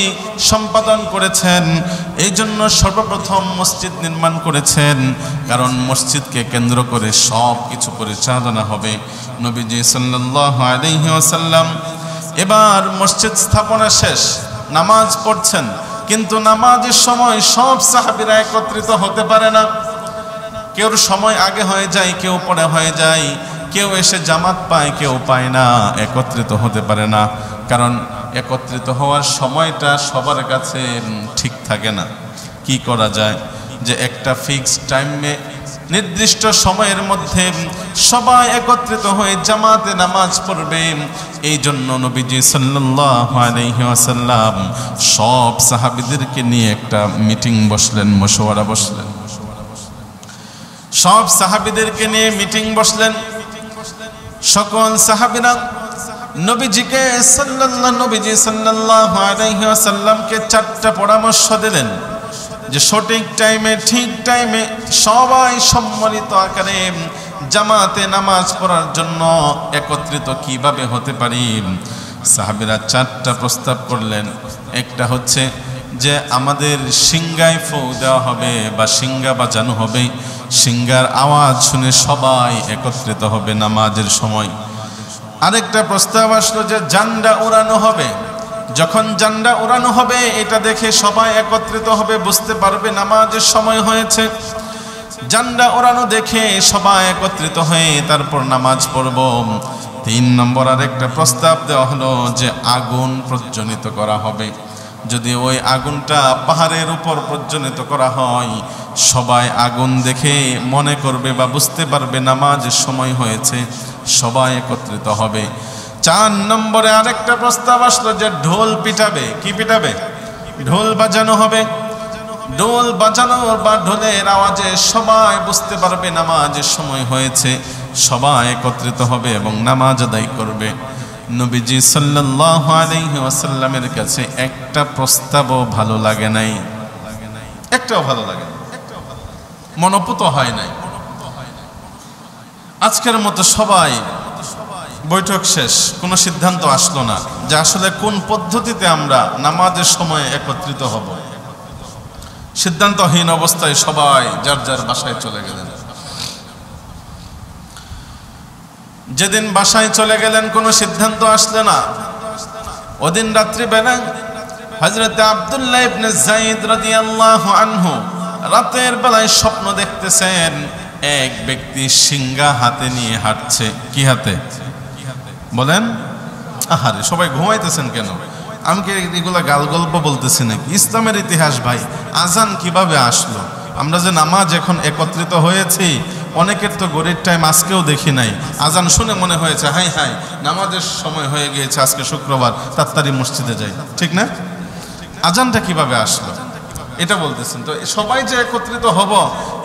সম্পাদন করেছেন। এই জন্য সর্বপ্রথম মসজিদ নির্মাণ করেছেন, কারণ মসজিদকে কেন্দ্র করে সব কিছু পরিচালনা হবে। নবীজি সাল্লাল্লাহু আলাইহি ওয়াসাল্লাম এবার মসজিদ স্থাপনা শেষ, নামাজ পড়ছেন, কিন্তু নামাজের সময় সব সাহাবীরা একত্রিত হতে পারে না। কেউ সময় আগে হয়ে যায়, কেউ পরে হয়ে যায়, কেউ এসে জামাত পায়, কেউ পায় না, একত্রিত হতে পারে না। কারণ একত্রিত হওয়ার সময়টা সবার কাছে ঠিক থাকে না। কি করা যায়? যে একটা ফিক্সড টাইমে, নির্দিষ্ট সময়ের মধ্যে সবাই একত্রিত হয়ে জামাতে নামাজ পড়বে। এই জন্য নবীজি সাল্লাল্লাহু আলাইহি ওয়াসাল্লাম সব সাহাবীদেরকে নিয়ে একটা মিটিং বসলেন, মশওয়ারা বসলেন। সব সাহাবীদেরকে নিয়ে মিটিং বসলেন। সকল সাহাবীরা নবীজি সাল্লাল্লাহু আলাইহি ওয়াসাল্লামকে 4টা পরামর্শ দিলেন, যে সঠিক টাইমে, ঠিক টাইমে সবাই সম্মিলিত আকারে জামাতে নামাজ পড়ার জন্য একত্রিত কিভাবে হতে পারি। সাহাবীরা 4টা প্রস্তাব করলেন। একটা হচ্ছে যে আমাদের সিংগায় ফু দেওয়া হবে বা সিংগা বাজানো হবে, সিংগার আওয়াজ শুনে সবাই একত্রিত হবে নামাজের সময়। আরেকটা প্রস্তাব আসলো যে জান্ডা উড়ানো হবে। যখন জান্ডা উড়ানো হবে এটা দেখে সবাই একত্রিত হবে, বুঝতে পারবে নামাজের সময় হয়েছে। জান্ডা উড়ানো দেখে সবাই একত্রিত হয়ে তারপর নামাজ পড়ব। 3 নম্বর আরেকটা প্রস্তাব দেওয়া হলো যে আগুন প্রজ্বলিত করা হবে। যদি ওই আগুনটা পাহাড়ের উপর প্রজ্বলিত করা হয়, সবাই আগুন দেখে মনে করবে বা বুঝতে পারবে নামাজের সময় হয়েছে, সবাই একত্রিত হবে। 4 নম্বরে আরেকটা প্রস্তাব আসলো যে ঢোল পিটাবে। কি পিটাবে? ঢোল বাজানো হবে। ঢোল বাজানো বা ঢোলের আওয়াজে সবাই বুঝতে পারবে নামাজের সময় হয়েছে, সবাই একত্রিত হবে এবং নামাজ আদায় করবে। নবীজি সাল্লাল্লাহু আলাইহি ওয়াসাল্লামের কাছে একটা প্রস্তাবও ভালো লাগে নাই, একটাও ভালো লাগে না, মনোপুত হয় নাই। আজকের মতো সবাই বৈঠক শেষ, কোনো সিদ্ধান্ত আসলো না যে আসলে কোন পদ্ধতিতে আমরা নামাজের সময় একত্রিত হব। সিদ্ধান্তহীন অবস্থায় সবাই যার যার বাসায় চলে গেলেন। যেদিন বাসায় চলে গেলেন কোনো সিদ্ধান্ত আসলে না, ওদিন রাত্রিবেলা হযরত আব্দুল্লাহ ইবনে যায়েদ রাদিয়াল্লাহু আনহু রাতের বেলায় স্বপ্ন দেখতেছেন এক ব্যক্তি সিংহা হাতে নিয়ে হাঁটছে। কি হাতে বলেন? আহারে সবাই ঘুমাইতেছেন কেন? আমি কি এগুলা গাল গল্প বলতেছি নাকি? ইসলামের ইতিহাস ভাই। আজান কিভাবে আসলো? আমরা যে নামাজ এখন একত্রিত হয়েছি, অনেকের তো গরিব টাইম আজকেও দেখি নাই। আজান শুনে মনে হয়েছে হাই হাই নামাজের সময় হয়ে গিয়েছে, আজকে শুক্রবার, তাড়াতাড়ি মসজিদে যাই, ঠিক না? আজানটা কিভাবে আসলো এটা বলতেছেন। তো সবাই যে একত্রিত হব,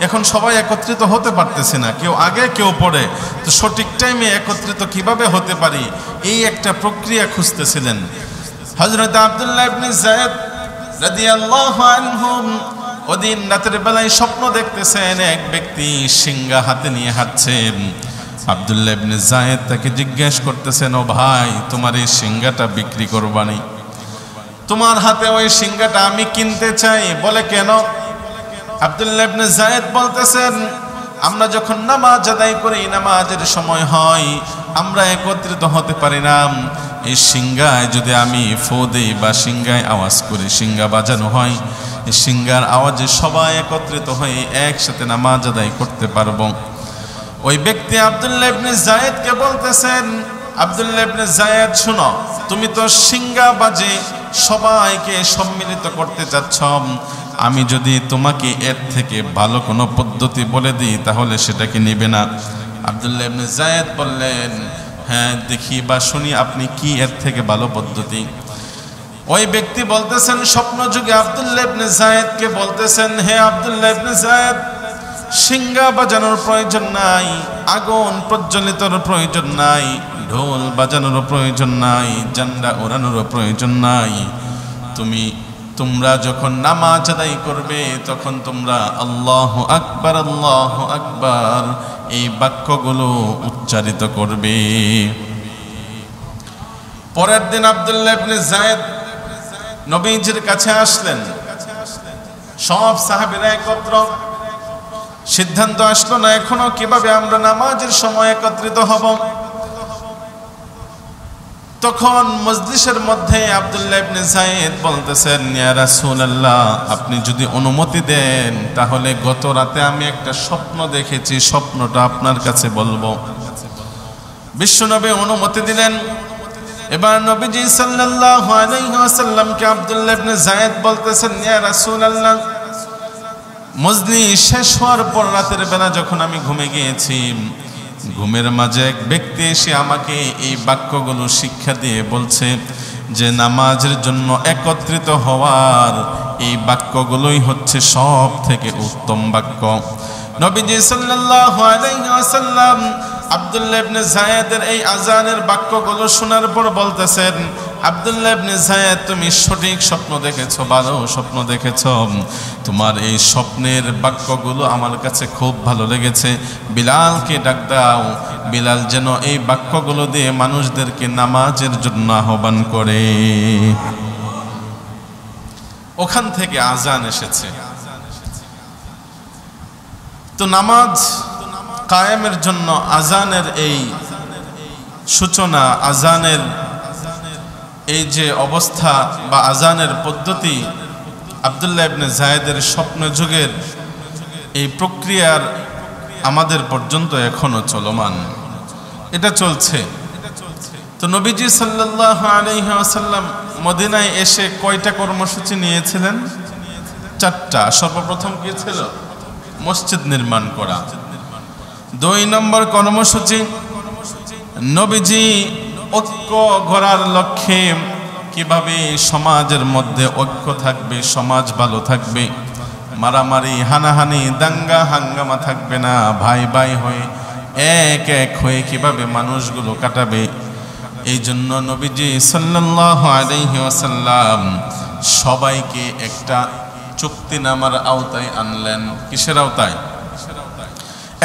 এখন সবাই একত্রিত হতে পারতেছি না, কেউ আগে কেউ পরে। তো সঠিক টাইমে একত্রিত কিভাবে হতে পারি, এই একটা প্রক্রিয়া খুঁজতেছিলেন। হযরত আব্দুল্লাহ ইবনে যায়েদ রাদিয়াল্লাহু আনহু ওদিন রাতের বেলায় স্বপ্ন দেখতেছেন এক ব্যক্তি সিংহা হাতে নিয়ে হাঁটছে। আব্দুল্লাহ ইবনে যায়েদ তাকে জিজ্ঞেস করতেছেন, ও ভাই তোমার এই সিংহাটা বিক্রি করবানি? তোমার হাতে ওই সিংহাটা আমি কিনতে চাই। বলে কেন? আব্দুল্লাহ ইবনে যায়েদ বলতেছেন, আমরা যখন নামাজ আদায় করি, নামাজের সময় হয়, আমরা একত্রিত হতে পারি না। এই সিংহায় যদি আমি ফু দেই বা সিংহায় আওয়াজ করি, সিংহা বাজানো হয়, এই সিংহার আওয়াজে সবাই একত্রিত হয়ে একসাথে নামাজ আদায় করতে পারবো। ওই ব্যক্তি আব্দুল্লাহ ইবনে যায়েদকে বলতেছেন, আব্দুল্লাহ ইবনে যায়েদ শুনো, তুমি তো সিংহা বাজে সবাইকে সম্মিলিত করতে চাচ্ছ, আমি যদি তোমাকে এর থেকে ভালো কোনো পদ্ধতি বলে দিই তাহলে সেটা কি নেবে না? আব্দুল্লাহ ইবনে যায়েদ বললেন, হ্যাঁ দেখি বা শুনি আপনি কি এর থেকে ভালো পদ্ধতি। ওই ব্যক্তি বলতেছেন, স্বপ্ন যুগে আব্দুল্লাহ ইবনে যায়েদকে বলতেছেন, হে আব্দুল্লাহ ইবনে যায়েদ, সিংহা বাজানোর প্রয়োজন নাই, আগুন প্রজ্বলিতর প্রয়োজন নাই, ঢোল বাজানোর প্রয়োজন নাই, জান্ডা ওড়ানোর প্রয়োজন নাই। তোমরা যখন নামাজ আদায় করবে তখন তোমরা আল্লাহু আকবার আল্লাহু আকবার এই বাক্যগুলো উচ্চারিত করবে। পরের দিন আব্দুল্লাহ ইবনে যায়েদ নবীজির কাছে আসলেন, সব সাহাবীরা একত্র। সিদ্ধান্ত আসলো না এখনো কিভাবে আমরা নামাজের সময় একত্রিত হব। তখন মজলিসের মধ্যে আব্দুল্লাহ ইবনে যায়েদ বলতেছেন, ইয়া রাসূলুল্লাহ, আপনি যদি অনুমতি দেন তাহলে গত রাতে আমি একটা স্বপ্ন দেখেছি, স্বপ্নটা আপনার কাছে বলবো। বিশ্বনবী অনুমতি দিলেন। এবার নবীজি সাল্লাল্লাহু আলাইহি ওয়াসাল্লামকে আব্দুল্লাহ ইবনে যায়েদ বলতেছেন, ইয়া রাসূলুল্লাহ, মজলিস শেষ হওয়ার পর রাতের বেলা যখন আমি ঘুমে গিয়েছি, ঘুমের মাঝে এক ব্যক্তি এসে আমাকে এই বাক্যগুলো শিক্ষা দিয়ে বলছে যে নামাজের জন্য একত্রিত হওয়ার এই বাক্যগুলোই হচ্ছে সব থেকে উত্তম বাক্য। নবীজি সাল্লাল্লাহু আলাইহি ওয়াসাল্লাম আব্দুল্লাহ ইবনে যায়েদের এই আজানের বাক্যগুলো শোনার পর বলতেছেন, আব্দুল্লাহ ইবনে যায়েদ, তুমি সঠিক স্বপ্ন দেখেছো, ভালো স্বপ্ন দেখেছো। তোমার এই স্বপ্নের বাক্যগুলো আমার কাছে খুব ভালো লেগেছে। বিলালকে ডাক দাও, বিলাল যেন এই বাক্যগুলো দিয়ে মানুষদেরকে নামাজের জন্য আহ্বান করে। ওখান থেকে আজান এসেছে। তো নামাজ কায়েমের জন্য আজানের এই সূচনা, আজানের এই যে অবস্থা বা আজানের পদ্ধতি, আব্দুল্লাহ ইবনে যায়েদের স্বপ্ন যুগের এই প্রক্রিয়ার আমাদের পর্যন্ত এখনো চলমান, এটা চলছে। তো নবীজি সাল্লাল্লাহু আলাইহি ওয়াসাল্লাম মদিনায় এসে কয়টা কর্মসূচি নিয়েছিলেন? 4টা। সর্বপ্রথম কি ছিল? মসজিদ নির্মাণ করা। 2 নম্বর কর্মসূচি, নবীজি ঐক্য গড়ার লক্ষ্যে কিভাবে সমাজের মধ্যে ঐক্য থাকবে, সমাজ ভালো থাকবে, মারামারি হানাহানি দাঙ্গা হাঙ্গামা থাকবে না, ভাই ভাই হয়ে এক এক হয়ে কিভাবে মানুষগুলো কাটাবে। এই জন্য নবীজি সাল্লাল্লাহু আলাইহি ওয়াসাল্লাম সবাইকে একটা চুক্তিনামার আওতায় আনলেন। কিসের আওতায়?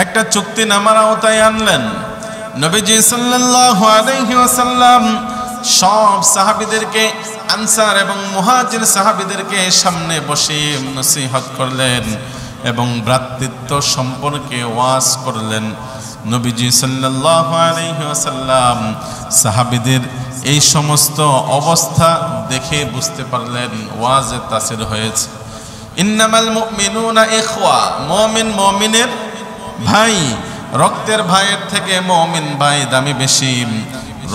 একটা চুক্তিনামার আওতায় আনলেন। নবীজি সাল্লাল্লাহু আলাইহি ওয়াসাল্লাম সব সাহাবীদেরকে, আনসার এবং মুহাজির সাহাবীদেরকে সামনে বসে নসিহত করলেন এবং ভ্রাতৃত্ব সম্পর্কে ওয়াজ করলেন। নবীজি সাল্লাল্লাহু আলাইহি ওয়াসাল্লাম সাহাবীদের এই সমস্ত অবস্থা দেখে বুঝতে পারলেন, ওয়াজে তাসির হয়েছে। ইন্নামাল মুমিনুনা ইখওয়া, মুমিন মুমিনের ভাই, রক্তের ভাইয়ের থেকে মুমিন ভাই দামি বেশি।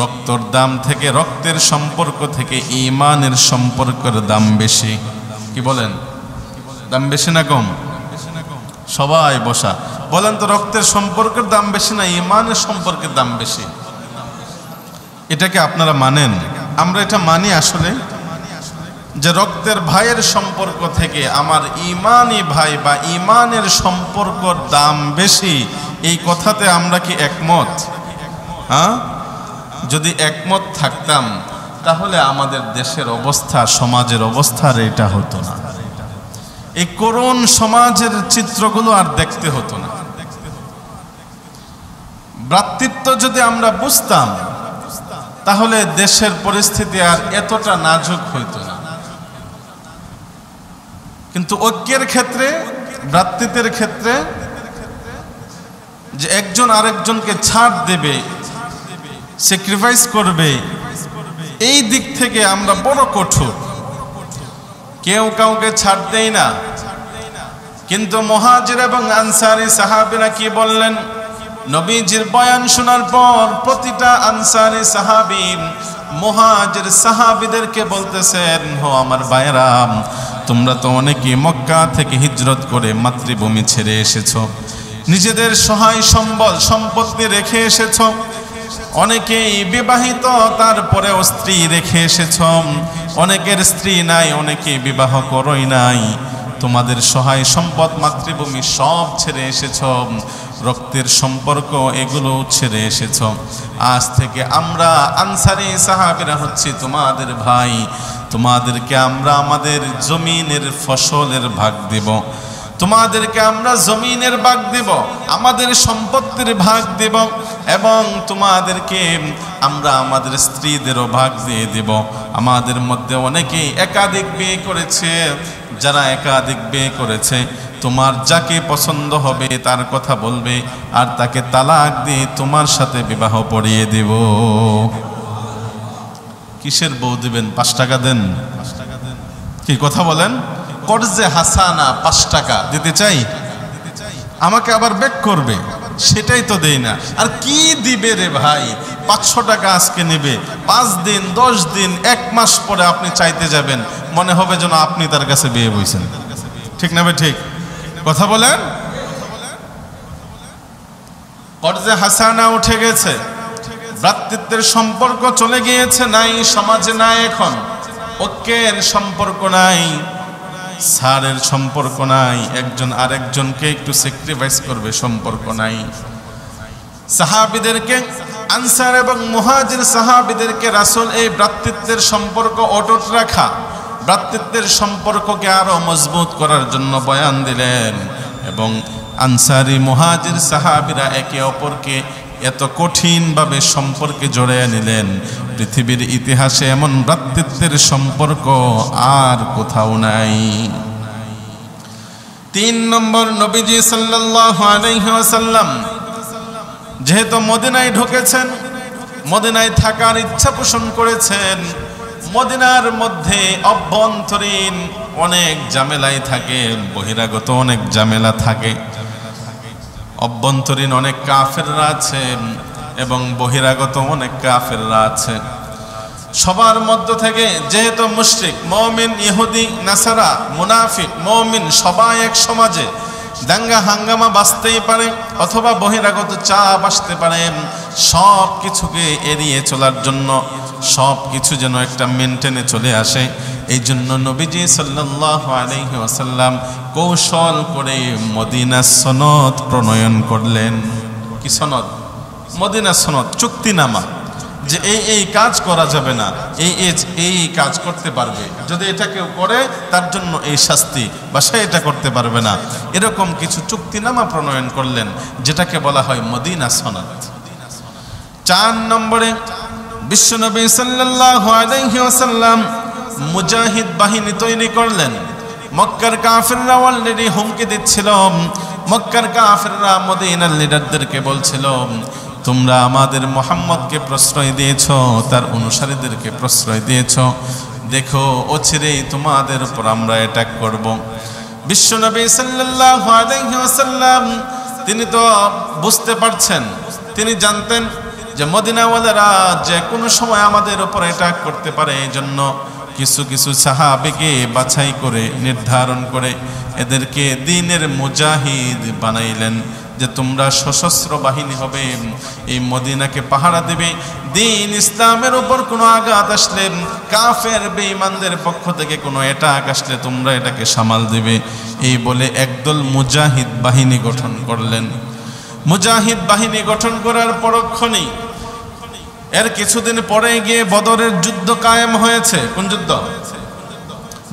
রক্তর দাম থেকে, রক্তের সম্পর্ক থেকে ঈমানের সম্পর্কের দাম বেশি। কি বলেন? দাম বেশি না কম? সবাই বসা বলেন তো, রক্তের সম্পর্কের দাম বেশি না ঈমানের সম্পর্কের দাম বেশি? এটাকে আপনারা মানেন? আমরা এটা মানি আসলে, যে রক্তের ভাইয়ের সম্পর্ক থেকে আমার ঈমানি ভাই বা ঈমানের সম্পর্কর দাম বেশি। এই কথাতে আমরা কি একমত? হ্যাঁ, যদি একমত থাকতাম তাহলে আমাদের দেশের অবস্থা, সমাজের অবস্থা আর এটা হতো না। এই করুণ সমাজের চিত্রগুলো আর দেখতে হতো না। ভ্রাতৃত্ব যদি আমরা বুঝতাম তাহলে দেশের পরিস্থিতি আর এতটা নাজুক হইতো না। কিন্তু ঐক্যের ক্ষেত্রে, ভ্রাতৃত্বের ক্ষেত্রে যে একজন আরেকজনকে ছাড় দেবে, স্যাক্রিফাইস করবে, এই দিক থেকে আমরা বড় কঠোর। কেউ কাউকে ছাড় দেয় না। কিন্তু মুহাজির এবং আনসারী সাহাবীরা কি বললেন? নবীজির বয়ান শোনার পর প্রতিটা আনসারী সাহাবী মুহাজির সাহাবীদেরকে বলতেছেন, হো আমার ভাইরা, তোমরা তো অনেকেই মক্কা থেকে হিজরত করে মাতৃভূমি ছেড়ে এসেছো, নিজেদের সহায় সম্বল সম্পত্তি রেখে এসেছো, অনেকেই বিবাহিত তারপরেও স্ত্রী রেখে এসেছ, অনেকের স্ত্রী নাই, অনেকে বিবাহ করই নাই। তোমাদের সহায় সম্পদ মাতৃভূমি সব ছেড়ে এসেছ, রক্তের সম্পর্ক এগুলো ছেড়ে এসেছ। আজ থেকে আমরা আনসারী সাহাবীরা হচ্ছি তোমাদের ভাই। তোমাদেরকে আমরা আমাদের জমিনের ফসলের ভাগ দেব, তোমাদেরকে আমরা জমিনের ভাগ দেব, আমাদের সম্পত্তির ভাগ দেব, এবং তোমাদেরকে আমরা আমাদের স্ত্রীদেরও ভাগ দিয়ে দেব। আমাদের মধ্যে অনেকেই একাধিক বিয়ে করেছে। যারা একাধিক বিয়ে করেছে, তোমার যাকে পছন্দ হবে তার কথা বলবে, আর তাকে তালাক দিয়ে তোমার সাথে বিবাহ পড়িয়ে দেব। কিসের বউ দিবেন? 5 টাকা দেন। কি কথা বলেন? কর্জে হাসানা 5 টাকা দিতে চাই, আমাকে আবার ব্যাক করবে, সেটাই তো দেই না। আর কি দিবে রে ভাই? 500 টাকা আজকে নেবে, 5 দিন 10 দিন 1 মাস পরে আপনি চাইতে যাবেন, মনে হবে যেন আপনি তার কাছে বিয়ে বইছেন। ঠিক না ভাই? ঠিক কথা বলেন। কর্জে হাসানা উঠে গেছে, ভ্রাতৃত্বের সম্পর্ক চলে গিয়েছে, নাই সমাজে, নাই এখন ঐক্যের সম্পর্ক, নাই সারের সম্পর্ক, নাই একজন আরেকজনকে একটু স্যাক্রিফাইস করবে সম্পর্ক নাই। সাহাবীদেরকে, আনসার এবং মুহাজির সাহাবীদেরকে রাসূল এই ভ্রাতৃত্বের সম্পর্ক অটুট রাখা, ভ্রাতৃত্বের সম্পর্ককে আরো মজবুত করার জন্য বয়ান দিলেন। এবং আনসারি মুহাজির সাহাবীরা একে অপরকে এত কঠিনভাবে সম্পর্কে জড়িয়ে নিলেন। পৃথিবীর ইতিহাসে এমন ভ্রাতৃত্বের সম্পর্ক আর কোথাও নাই। 3 নম্বর, নবীজি সাল্লাল্লাহু আলাইহি ওয়াসাল্লাম যেহেতু মদিনায় ঢুকেছেন, মদিনায় থাকার ইচ্ছা পোষণ করেছেন, মদিনার মধ্যে অভ্যন্তরীণ অনেক ঝামেলাই থাকে, বহিরাগত অনেক ঝামেলা থাকে। অভ্যন্তরীণ অনেক কাফেররা আছে এবং বহিরাগত অনেক কাফেররা আছে। সবার মধ্য থেকে যেহেতু মুশরিক, মুমিন, ইহুদি, নাসারা, মুনাফিক, মুমিন সবাই এক সমাজে, দাঙ্গা হাঙ্গামা বাঁচতেই পারে অথবা বহিরাগত চাপ আসতে পারে। সব কিছুকে এড়িয়ে চলার জন্য, সব কিছু যেন একটা মেনটেনে চলে আসে, এই জন্য নবীজি সাল্লাল্লাহু আলাইহি ওয়াসাল্লাম কৌশল করে মদিনা সনদ প্রণয়ন করলেন। কি সনদ? মদিনা সনদ, চুক্তিনামা, যে এই কাজ করা যাবে না, এই কাজ করতে পারবে, যদি এটা কেউ করে তার জন্য এই শাস্তি, বা সে এটা করতে পারবে না, এরকম কিছু চুক্তিনামা প্রণয়ন করলেন, যেটাকে বলা হয় মদিনা সনদ। 4 নম্বরে বিশ্বনবী সাল্লাল্লাহু আলাইহি ওয়াসাল্লাম মুজাহিদ বাহিনী তৈরি করলেন। মক্কার কাফেররা অলরেডি হুমকি দিচ্ছিল, মক্কার কাফেররা মদিনার লিডারদেরকে বলছিল, তোমরা আমাদের মুহাম্মদকে প্রশ্রয় দিয়েছ, তার অনুসারীদেরকে প্রশ্রয় দিয়েছ, দেখো অচিরেই তোমাদের উপর আমরা অ্যাটাক করব। বিশ্বনবী সাল্লাল্লাহু আলাইহি ওয়াসাল্লাম তিনি তো বুঝতে পারছেন, তিনি জানতেন যে মদিনাওয়ালারা যে কোনো সময় আমাদের উপর অ্যাটাক করতে পারে। এই জন্য কিছু কিছু সাহাবীকে বাছাই করে, নির্ধারণ করে এদেরকে দ্বীনের মুজাহিদ বানাইলেন, যে তোমরা সশস্ত্র বাহিনী হবে, এই মদিনাকে পাহারা দেবে, দ্বীন ইসলামের উপর কোনো আঘাত আসলে, কাফের বেঈমানদের পক্ষ থেকে কোনো অ্যাটাক আসলে তোমরা এটাকে সামাল দেবে। এই বলে একদল মুজাহিদ বাহিনী গঠন করলেন। মুজাহিদ বাহিনী গঠন করার পরক্ষণেই এর কিছুদিন পরে গিয়ে বদরের যুদ্ধ কায়েম হয়েছে। কোন যুদ্ধ?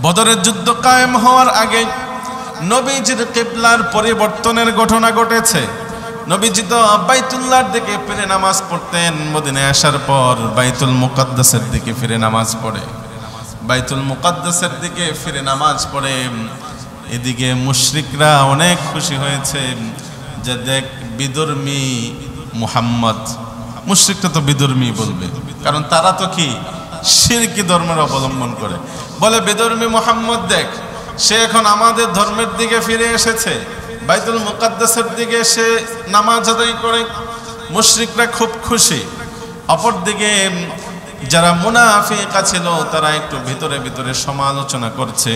বদরের যুদ্ধ কায়েম হওয়ার আগে নবীজির কিবলার পরিবর্তনের ঘটনা ঘটেছে। নবীজি তো বাইতুল্লাহর দিকে ফিরে নামাজ পড়তেন, মদিনায় আসার পর বাইতুল মুকাদ্দাসের দিকে ফিরে নামাজ পড়ে, বাইতুল মুকাদ্দাসের দিকে ফিরে নামাজ পড়ে। এদিকে মুশরিকরা অনেক খুশি হয়েছে যে দেখ বিধর্মী মুহাম্মদ, মুশরিকরা তো বিধর্মী বলবে, কারণ তারা তো কি শিরকি ধর্মের অবলম্বন করে, বলে বিধর্মী মুহাম্মদ দেখ, সে এখন আমাদের ধর্মের দিকে ফিরে এসেছে, বাইতুল মুকাদ্দাসের দিকে সে নামাজ আদায় করে। মুশরিকরা খুব খুশি। অপরদিকে যারা মুনাফিক ছিল তারা একটু ভিতরে ভিতরে সমালোচনা করছে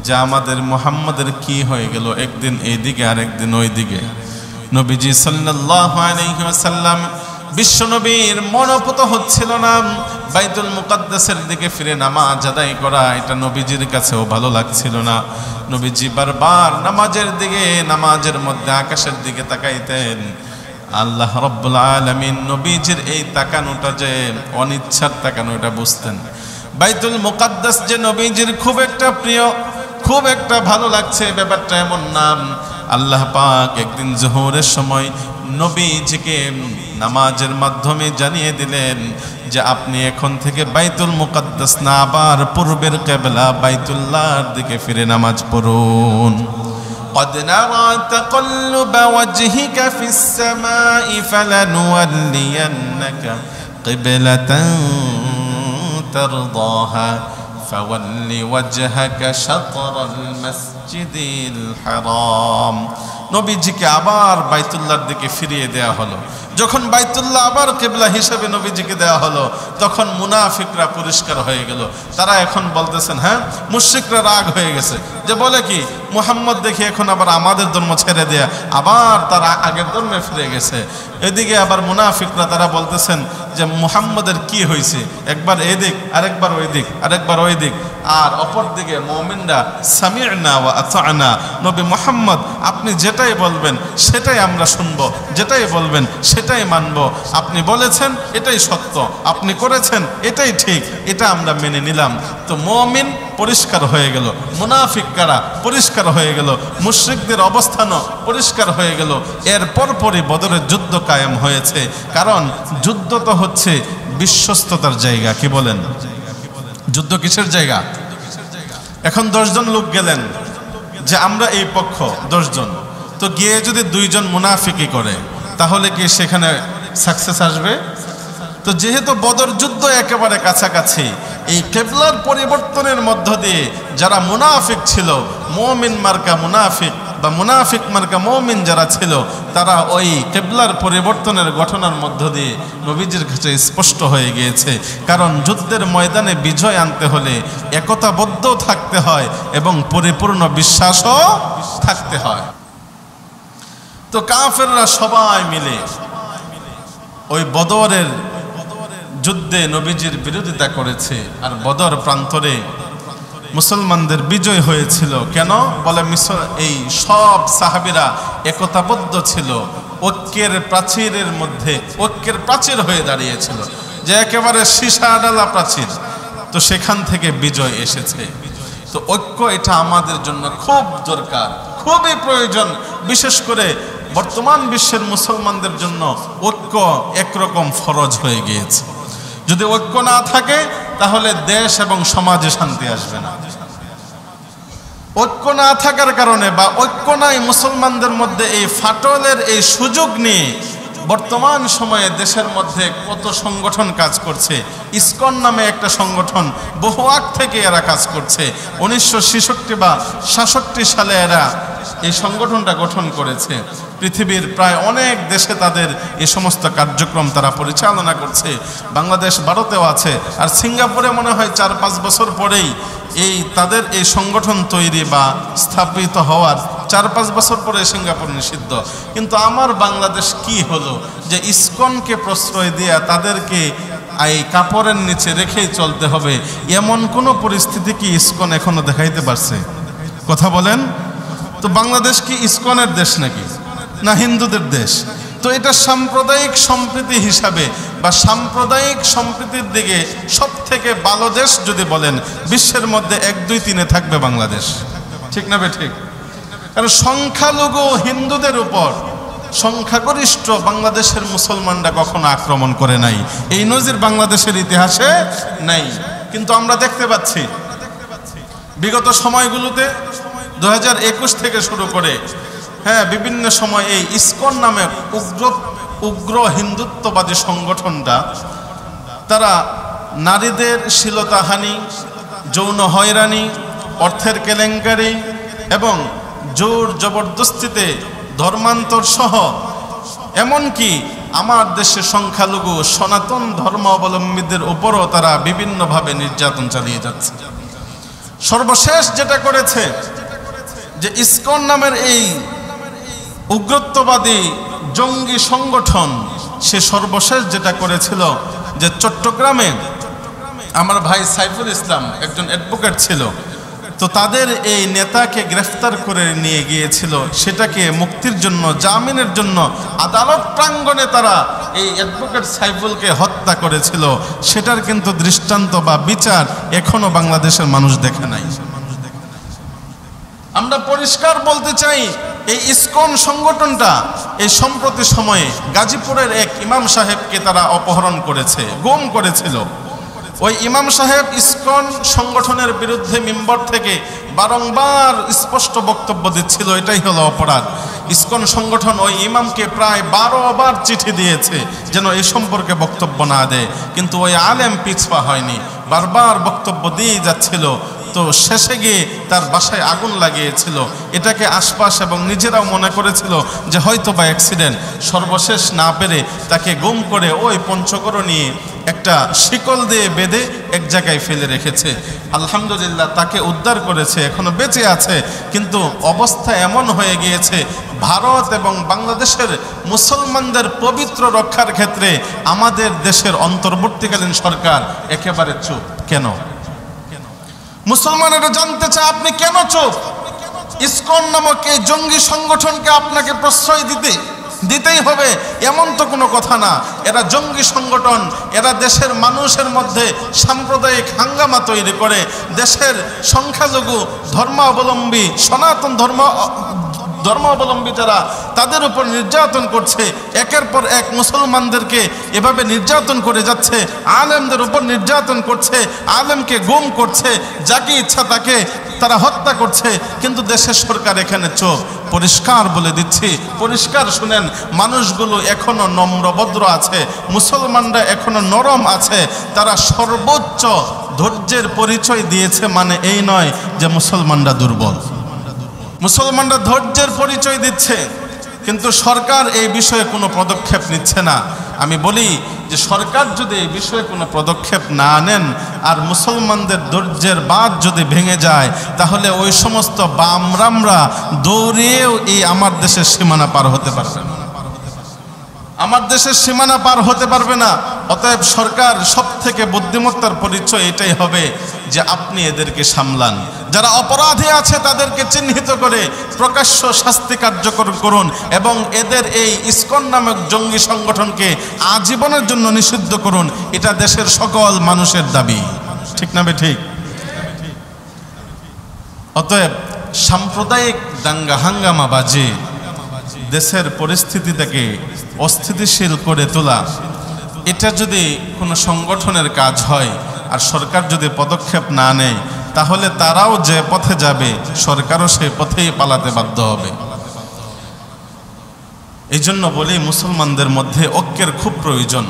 যে আমাদের মুহাম্মদের কি হয়ে গেল, একদিন এইদিকে আর একদিন ওইদিকে। নবীজি সাল্লাল্লাহু আলাইহি ওয়াসাল্লাম বিশ্বনবীর মনোপুত হচ্ছিল না বাইতুল মুকাদ্দাসের দিকে ফিরে নামাজ আদায় করা, এটা নবীজির কাছেও ভালো লাগছিল না। নবীজি বারবার নামাজের দিকে, নামাজের মধ্যে আকাশের দিকে তাকাইতেন। আল্লাহ রাব্বুল আলামিন নবীজির এই তাকানোটা যে অনিচ্ছার তাকানো, এটা বুঝতেন। বাইতুল মুকাদ্দাস যে নবীজির খুব একটা প্রিয়, খুব একটা ভালো লাগছে, ব্যাপারটা এমন না। আল্লাহ পাক একদিন জোহরের সময় নবীজিকে নামাজের মাধ্যমে জানিয়ে দিলেন যে আপনি এখন থেকে বাইতুল মুকাদ্দাস না, আবার পূর্বের কিবলা বাইতুল্লাহর দিকে ফিরে নামাজ পড়ুন। قد نرى تقلب وجهك في السماء فلنولينك قبلة ترضاها فول وجهك شطر المسجد الحرام। নবীজিকে আবার বাইতুল্লাহর দিকে ফিরিয়ে দেয়া হলো। যখন বাইতুল্লাহ আবার কিবলা হিসেবে নবীজিকে দেয়া হলো, তখন মুনাফিকরা পরিষ্কার হয়ে গেল। তারা এখন বলতেছেন, হ্যাঁ মুশরিকরা রাগ হয়ে গেছে, যে বলে কি মুহাম্মদ দেখি এখন আবার আমাদের ধর্ম ছেড়ে দেয়া, আবার তারা আগের ধর্মে ফিরে গেছে। এদিকে আবার মুনাফিকরা তারা বলতেছেন যে মুহাম্মদের কি হয়েছে, একবার এদিক আরেকবার ওই দিক, আরেকবার ওই দিক। আর অপর দিকে মুমিনরা সামি'না ওয়া আতা'না, নবী মুহাম্মদ আপনি যেটাই বলবেন সেটাই আমরা শুনবো, যেটাই বলবেন সেটাই মানব। আপনি বলেছেন এটাই সত্য, আপনি করেছেন এটাই ঠিক, এটা আমরা মেনে নিলাম। তো মুমিন পরিষ্কার হয়ে গেল, মুনাফিক কারা পরিষ্কার হয়ে গেল, মুশরিকদের অবস্থানও পরিষ্কার হয়ে গেল। এর পরপরই বদরের যুদ্ধ কায়েম হয়েছে। কারণ যুদ্ধ তো হচ্ছে বিশ্বস্ততার জায়গা। কি বলেন? যুদ্ধ কিসের জায়গা? এখন 10 জন লোক গেলেন যে আমরা এই পক্ষ, 10 জন, তো গিয়ে যদি 2 জন মুনাফিকি করে তাহলে কি সেখানে সাকসেস আসবে? তো যেহেতু বদর যুদ্ধ একেবারে কাছাকাছি, এই কিবলার পরিবর্তনের মধ্য দিয়ে যারা মুনাফিক ছিল, মুমিন মার্কা মুনাফিক বা মুনাফিক মার্কা মুমিন যারা ছিল, তারা ওই কিবলার পরিবর্তনের ঘটনার মধ্য দিয়ে নবীজির কাছে স্পষ্ট হয়ে গিয়েছে। কারণ যুদ্ধের ময়দানে বিজয় আনতে হলে একতাবদ্ধ থাকতে হয় এবং পরিপূর্ণ বিশ্বাসও থাকতে হয়। তো কাফেররা সবাই মিলে ওই বদরের যুদ্ধে নবীজির বিরোধিতা করেছে। আর বদর প্রান্তরে মুসলমানদের বিজয় হয়েছিল। কেন বলে? এই সব সাহাবীরা একতাবদ্ধ ছিল, ঐক্যের প্রাচীরের মধ্যে ঐক্যের প্রাচীর হয়ে দাঁড়িয়েছিল, যে একেবারে সীসা ডালা প্রাচীর। তো সেখান থেকে বিজয় এসেছে। তো ঐক্য এটা আমাদের জন্য খুব দরকার, খুবই প্রয়োজন। বিশেষ করে বর্তমান বিশ্বের মুসলমানদের জন্য ঐক্য একরকম ফরজ হয়ে গিয়েছে। যদি ঐক্য না থাকে তাহলে দেশ এবং সমাজে শান্তি আসবে না। ঐক্য না থাকার কারণে বা ঐক্য নাই মুসলমানদের মধ্যে, এই ফাটলের এই সুযোগ নিয়ে বর্তমান সময়ে দেশের মধ্যে কত সংগঠন কাজ করছে। ইসকন নামে একটা সংগঠন বহু আগ থেকে এরা কাজ করছে। 1966 বা 67 সালে এরা এই সংগঠনটা গঠন করেছে। পৃথিবীর প্রায় অনেক দেশে তাদের এই সমস্ত কার্যক্রম তারা পরিচালনা করছে। বাংলাদেশ, ভারতেও আছে। আর সিঙ্গাপুরে মনে হয় 4-5 বছর পরেই তাদের এই সংগঠন তৈরি বা স্থাপিত হওয়ার 4-5 বছর পরে সিঙ্গাপুর নিষিদ্ধ। কিন্তু আমার বাংলাদেশ কি হলো যে ইসকনকে প্রশ্রয় দিয়ে তাদেরকে এই কাপড়ের নিচে রেখেই চলতে হবে, এমন কোনো পরিস্থিতি কি ইসকন এখনো দেখাইতে পারছে? কথা বলেন। তো বাংলাদেশ কি ইসকনের দেশ নাকি, না হিন্দুদের দেশ? তো এটা সাম্প্রদায়িক সম্প্রীতি হিসাবে বা সাম্প্রদায়িক সম্প্রীতির দিকে সব থেকে ভালো দেশ যদি বলেন বিশ্বের মধ্যে 1, 2, 3-এ থাকবে বাংলাদেশ। ঠিক না ঠিক? কারণ সংখ্যালঘু হিন্দুদের উপর সংখ্যাগরিষ্ঠ বাংলাদেশের মুসলমানরা কখনো আক্রমণ করে নাই। এই নজির বাংলাদেশের ইতিহাসে নাই। কিন্তু আমরা দেখতে পাচ্ছি বিগত সময়গুলোতে 2021 থেকে শুরু করে বিভিন্ন সময় এই ইসকন নামে উগ্র হিন্দুত্ববাদী সংগঠনটা তারা নারীদের শ্লীলতাহানি, যৌন হয়রানি, অর্থের কেলেঙ্কারি এবং জোর জবরদস্তিতে ধর্মান্তর সহ এমনকি আমার দেশে সংখ্যালঘু সনাতন ধর্মাবলম্বীদের উপরও তারা বিভিন্নভাবে নির্যাতন চালিয়ে যাচ্ছে। সর্বশেষ যেটা করেছে যে ইসকন নামের এই উগ্রত্ববাদী জঙ্গি সংগঠন, সে সর্বশেষ যেটা করেছিল যে চট্টগ্রামে আমার ভাই সাইফুল ইসলাম একজন অ্যাডভোকেট ছিল, তো তাদের এই নেতাকে গ্রেফতার করে নিয়ে গিয়েছিল। সেটাকে মুক্তির জন্য, জামিনের জন্য আদালত প্রাঙ্গণে তারা এই অ্যাডভোকেট সাইফুলকে হত্যা করেছিল। সেটার কিন্তু দৃষ্টান্ত বা বিচার এখনো বাংলাদেশের মানুষ দেখে নাই। আমরা পরিষ্কার বলতে চাই, এই ইসকন সংগঠনটা এই সম্প্রতি সময়ে গাজীপুরের এক ইমাম সাহেবকে তারা অপহরণ করেছে, গুম করেছিল। ওই ইমাম সাহেব ইসকন সংগঠনের বিরুদ্ধে মিম্বর থেকে বারংবার স্পষ্ট বক্তব্য দিচ্ছিল, এটাই হলো অপরাধ। ইসকন সংগঠন ওই ইমামকে প্রায় 12 বার চিঠি দিয়েছে যেন এই সম্পর্কে বক্তব্য না দেয়, কিন্তু ওই আলেম পিছপা হয়নি, বারবার বক্তব্য দিয়েই যাচ্ছিল। তো শেষে গিয়ে তার বাসায় আগুন লাগিয়েছিল। এটাকে আশপাশ এবং নিজেরাও মনে করেছিল যে হয়তো বা অ্যাক্সিডেন্ট। সর্বশেষ না পেরে তাকে গুম করে ওই পঞ্চগড় নিয়ে একটা শিকল দিয়ে বেঁধে এক জায়গায় ফেলে রেখেছে। আলহামদুলিল্লাহ তাকে উদ্ধার করেছে, এখনো বেঁচে আছে। কিন্তু অবস্থা এমন হয়ে গিয়েছে, ভারত এবং বাংলাদেশের মুসলমানদের পবিত্র রক্ষার ক্ষেত্রে আমাদের দেশের অন্তর্বর্তীকালীন সরকার একেবারে চুপ। কেন? মুসলমানেরা জানতে চায় আপনি কেন চুপ? ইসকন নামক এই জঙ্গি সংগঠনকে আপনাকে প্রশ্রয় দিতে দিতেই হবে এমন তো কোনো কথা না। এরা জঙ্গি সংগঠন, এরা দেশের মানুষের মধ্যে সাম্প্রদায়িক হাঙ্গামা তৈরি করে দেশের সংখ্যালঘু ধর্মাবলম্বী সনাতন ধর্মাবলম্বী যারা তাদের উপর নির্যাতন করছে, একের পর এক মুসলমানদেরকে এভাবে নির্যাতন করে যাচ্ছে, আলেমদের উপর নির্যাতন করছে, আলেমকে গুম করছে, যাকে ইচ্ছা তাকে তারা হত্যা করছে। কিন্তু দেশের সরকার এখানে চোখ পরিষ্কার বলে দিচ্ছি, পরিষ্কার শুনেন, মানুষগুলো এখনো নম্রভদ্র আছে, মুসলমানরা এখনো নরম আছে। তারা সর্বোচ্চ ধৈর্যের পরিচয় দিয়েছে, মানে এই নয় যে মুসলমানরা দুর্বল। মুসলমানরা ধৈর্যের পরিচয় দিচ্ছে, কিন্তু সরকার এই বিষয়ে কোনো পদক্ষেপ নিচ্ছে না। আমি বলি যে সরকার যদি এই বিষয়ে কোনো পদক্ষেপ না নেন আর মুসলমানদের ধৈর্যের বাঁধ যদি ভেঙে যায়, তাহলে ওই সমস্ত বামরামরা দৌড়িয়েও এই আমার দেশের সীমানা পার হতে পারবে না, আমার দেশের সীমানা পার হতে পারবে না। অতএব সরকার সব থেকে বুদ্ধিমত্তার পরিচয় এটাই হবে যে আপনি এদেরকে সামলান, যারা অপরাধী আছে তাদেরকে চিহ্নিত করে প্রকাশ্য শাস্তি কার্যকর করুন এবং এদের এই ইসকন নামক জঙ্গি সংগঠনকে আজীবনের জন্য নিষিদ্ধ করুন। এটা দেশের সকল মানুষের দাবি, ঠিক না ঠিক? অতএব সাম্প্রদায়িক দাঙ্গা হাঙ্গামাবাজি দেশের পরিস্থিতিটাকে অস্থিতিশীল করে তোলা, এটা যদি কোনো সংগঠনের কাজ হয় আর সরকার যদি পদক্ষেপ না নেয়, তাহলে তারাও যে পথে যাবে সরকারও সেই পথেই পালাতে বাধ্য হবে। এই জন্য বলি মুসলমানদের মধ্যে ঐক্যের খুব প্রয়োজন।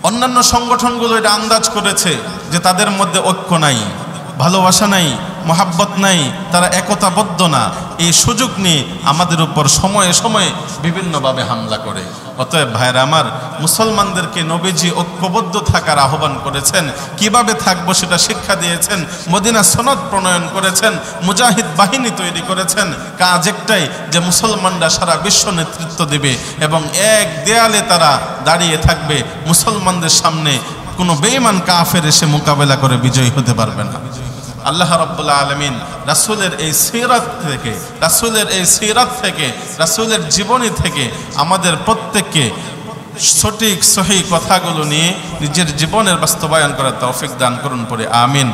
অন্যান্য সংগঠনগুলো এটা আন্দাজ করেছে যে তাদের মধ্যে ঐক্য নাই, ভালোবাসা নাই, মহাব্বত নাই, তারা একতাবদ্ধ না। এই সুযোগ নিয়ে আমাদের উপর সময়ে সময়ে বিভিন্নভাবে হামলা করে। অতএব ভাইরা আমার, মুসলমানদেরকে নবীজি ঐক্যবদ্ধ থাকার আহ্বান করেছেন, কিভাবে থাকবো সেটা শিক্ষা দিয়েছেন, মদিনা সনদ প্রণয়ন করেছেন, মুজাহিদ বাহিনী তৈরি করেছেন। কাজ একটাই যে মুসলমানরা সারা বিশ্ব নেতৃত্ব দেবে এবং এক দেয়ালে তারা দাঁড়িয়ে থাকবে। মুসলমানদের সামনে কোনো বেঈমান কাফের এসে মোকাবেলা করে বিজয়ী হতে পারবে না। আল্লাহ রাব্বুল আলামিন রাসূলের এই সিরাত থেকে রাসূলের জীবনী থেকে আমাদের প্রত্যেককে সঠিক সহি কথাগুলো নিয়ে নিজের জীবনের বাস্তবায়ন করার তৌফিক দান করুন পড়ে আমিন।